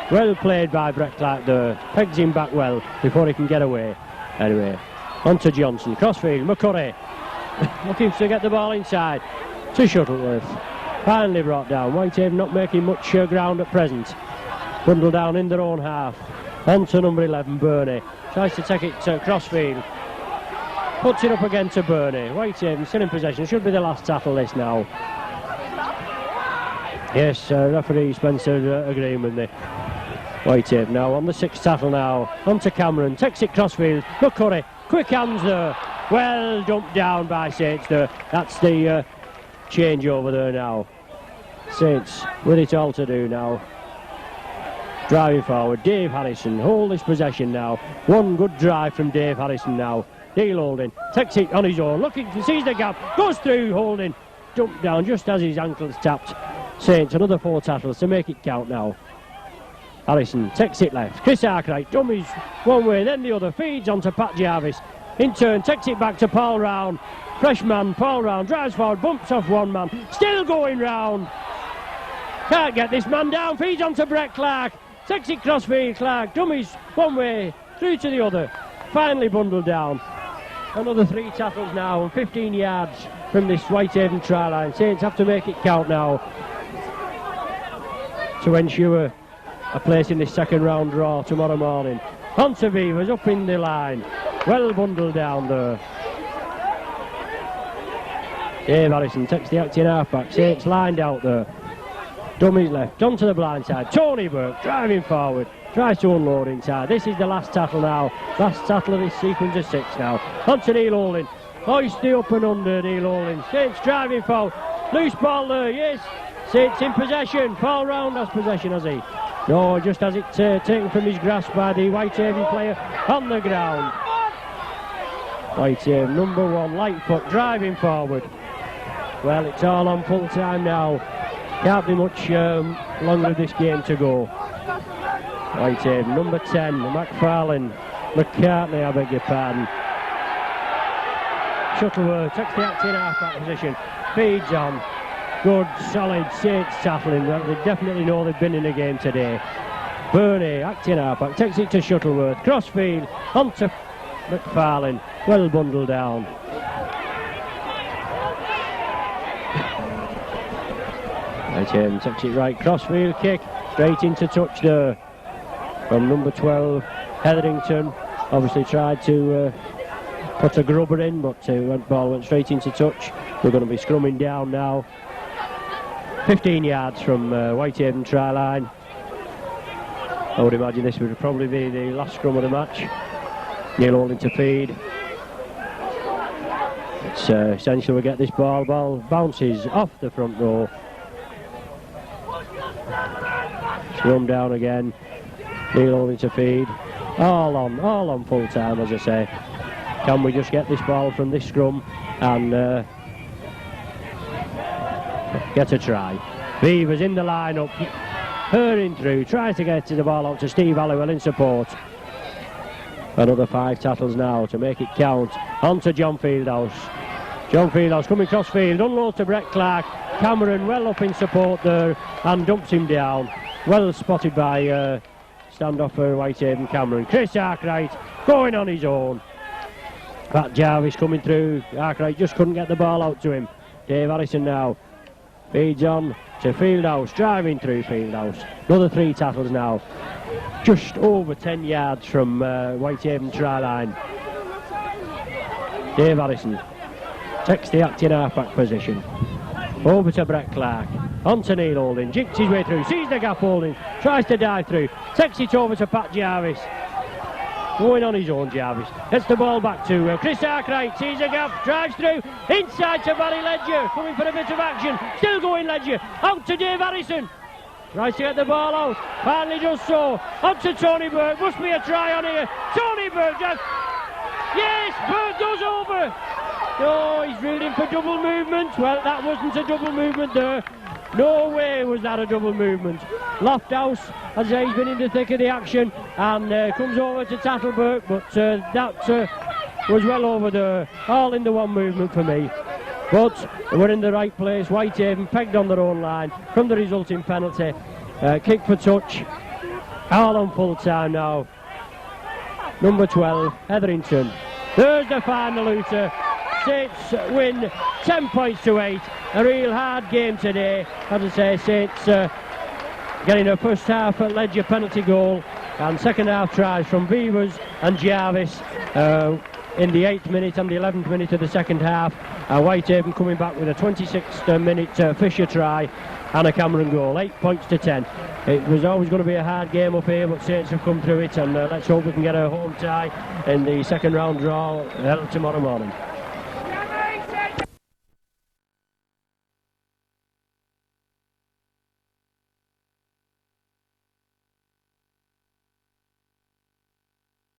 Well played by Brett Clark there. Pegs him back well before he can get away. Anyway, onto Johnson, crossfield, McCurry. Looking to get the ball inside to Shuttleworth. Finally brought down. Whitehaven not making much ground at present. Bundled down in their own half. On to number 11, Burney. Tries to take it to Crossfield. Puts it up again to Burney. Whitehaven still in possession. Should be the last tackle this now. Yes, referee Spencer agreeing with me. Whitehaven now on the 6th tackle now. On to Cameron. Takes it Crossfield. McCurry. Quick hands there. Well dumped down by Saints there. That's the change over there now. Saints with it all to do now. Driving forward, Dave Harrison, hold this possession now. One good drive from Dave Harrison now. Neil Holding takes it on his own, looking to seize the gap, goes through Holding, jumped down just as his ankles tapped. Saints another 4 tackles to make it count now. Harrison takes it left, Chris Arkwright dummies one way then the other, feeds onto Pat Jarvis. In turn takes it back to Paul Round. Freshman Paul Round drives forward, bumps off one man, still going round. Can't get this man down, feeds onto Brett Clark. Takes it crossfield, Clark dummies one way through to the other, finally bundled down. Another 3 tackles now and 15 yards from this Whitehaven try line. Saints have to make it count now to ensure a place in this second round draw tomorrow morning. Hunter Beavers up in the line, well bundled down there. Dave Harrison takes the acting halfback. Saints lined out there. Dummies left, onto the blind side. Tony Burke driving forward, tries to unload inside. This is the last tackle now. Last tackle of this sequence of 6 now. Onto Neil Holding. Hoist the up and under Neil Holding. Saints driving forward. Loose ball there, yes. Saints in possession. Paul Round has possession, has he? No, just has it taken from his grasp by the Whitehaven player on the ground. Whitehaven, number 1, Lightfoot driving forward. Well, it's all on full time now. Can't be much longer of this game to go. Whitehaven, number 10, McFarlane, McCartney, I beg your pardon. Shuttleworth takes the acting half-back position, feeds on. Good, solid Saints tackling. Well, they definitely know they've been in the game today. Burney, acting half-back, takes it to Shuttleworth. Crossfield, onto McFarlane, well bundled down. Whitehaven takes it right, crossfield kick, straight into touch there from number 12, Hetherington. Obviously tried to put a grubber in, but ball went straight into touch. We're going to be scrumming down now. 15 yards from Whitehaven try line. I would imagine this would probably be the last scrum of the match. Neil Holding to feed. It's essential we get this ball. Ball bounces off the front row. Scrum down again. Neil Holding to feed. All on full time, as I say. Can we just get this ball from this scrum and get a try? Beavers in the line-up, hurrying through, tries to get the ball out to Steve Halliwell in support. Another 5 tackles now to make it count. On to John Fieldhouse. John Fieldhouse coming cross field, unload to Brett Clark. Cameron well up in support there and dumps him down. Well spotted by standoff for Whitehaven Cameron. Chris Arkwright going on his own. Pat Jarvis coming through. Arkwright just couldn't get the ball out to him. Dave Harrison now feeds on to Fieldhouse, driving through Fieldhouse. Another 3 tackles now. Just over 10 yards from Whitehaven try line. Dave Harrison takes the acting half-back position. Over to Brett Clark. On to Neil Holding. Jinks his way through. Sees the gap Holding. Tries to dive through. Takes it over to Pat Jarvis. Going on his own, Jarvis. Gets the ball back to Chris Arkwright. Sees a gap. Drives through. Inside to Barry Ledger. Coming for a bit of action. Still going Ledger. Out to Dave Harrison. Tries to get the ball out. Finally does so. On to Tony Burke. Must be a try on here. Tony Burke just... Yes! Burke goes over. No, he's drilled in for double movement. Well, that wasn't a double movement there. No way was that a double movement. Lofthouse, as I say, he's been in the thick of the action and comes over to tackle Burke, but that was well over there. All in the one movement for me. But we're in the right place. Whitehaven pegged on their own line from the resulting penalty. Kick for touch. All on full time now. Number 12, Hetherington. There's the final looter. Saints win 10 points to 8. A real hard game today. As I say, Saints getting a first half at Ledger penalty goal and second half tries from Beavers and Jarvis in the 8th minute and the 11th minute of the second half. Whitehaven coming back with a 26th minute Fisher try and a Cameron goal. 8 points to 10. It was always going to be a hard game up here, but Saints have come through it, and let's hope we can get a home tie in the second round draw held tomorrow morning.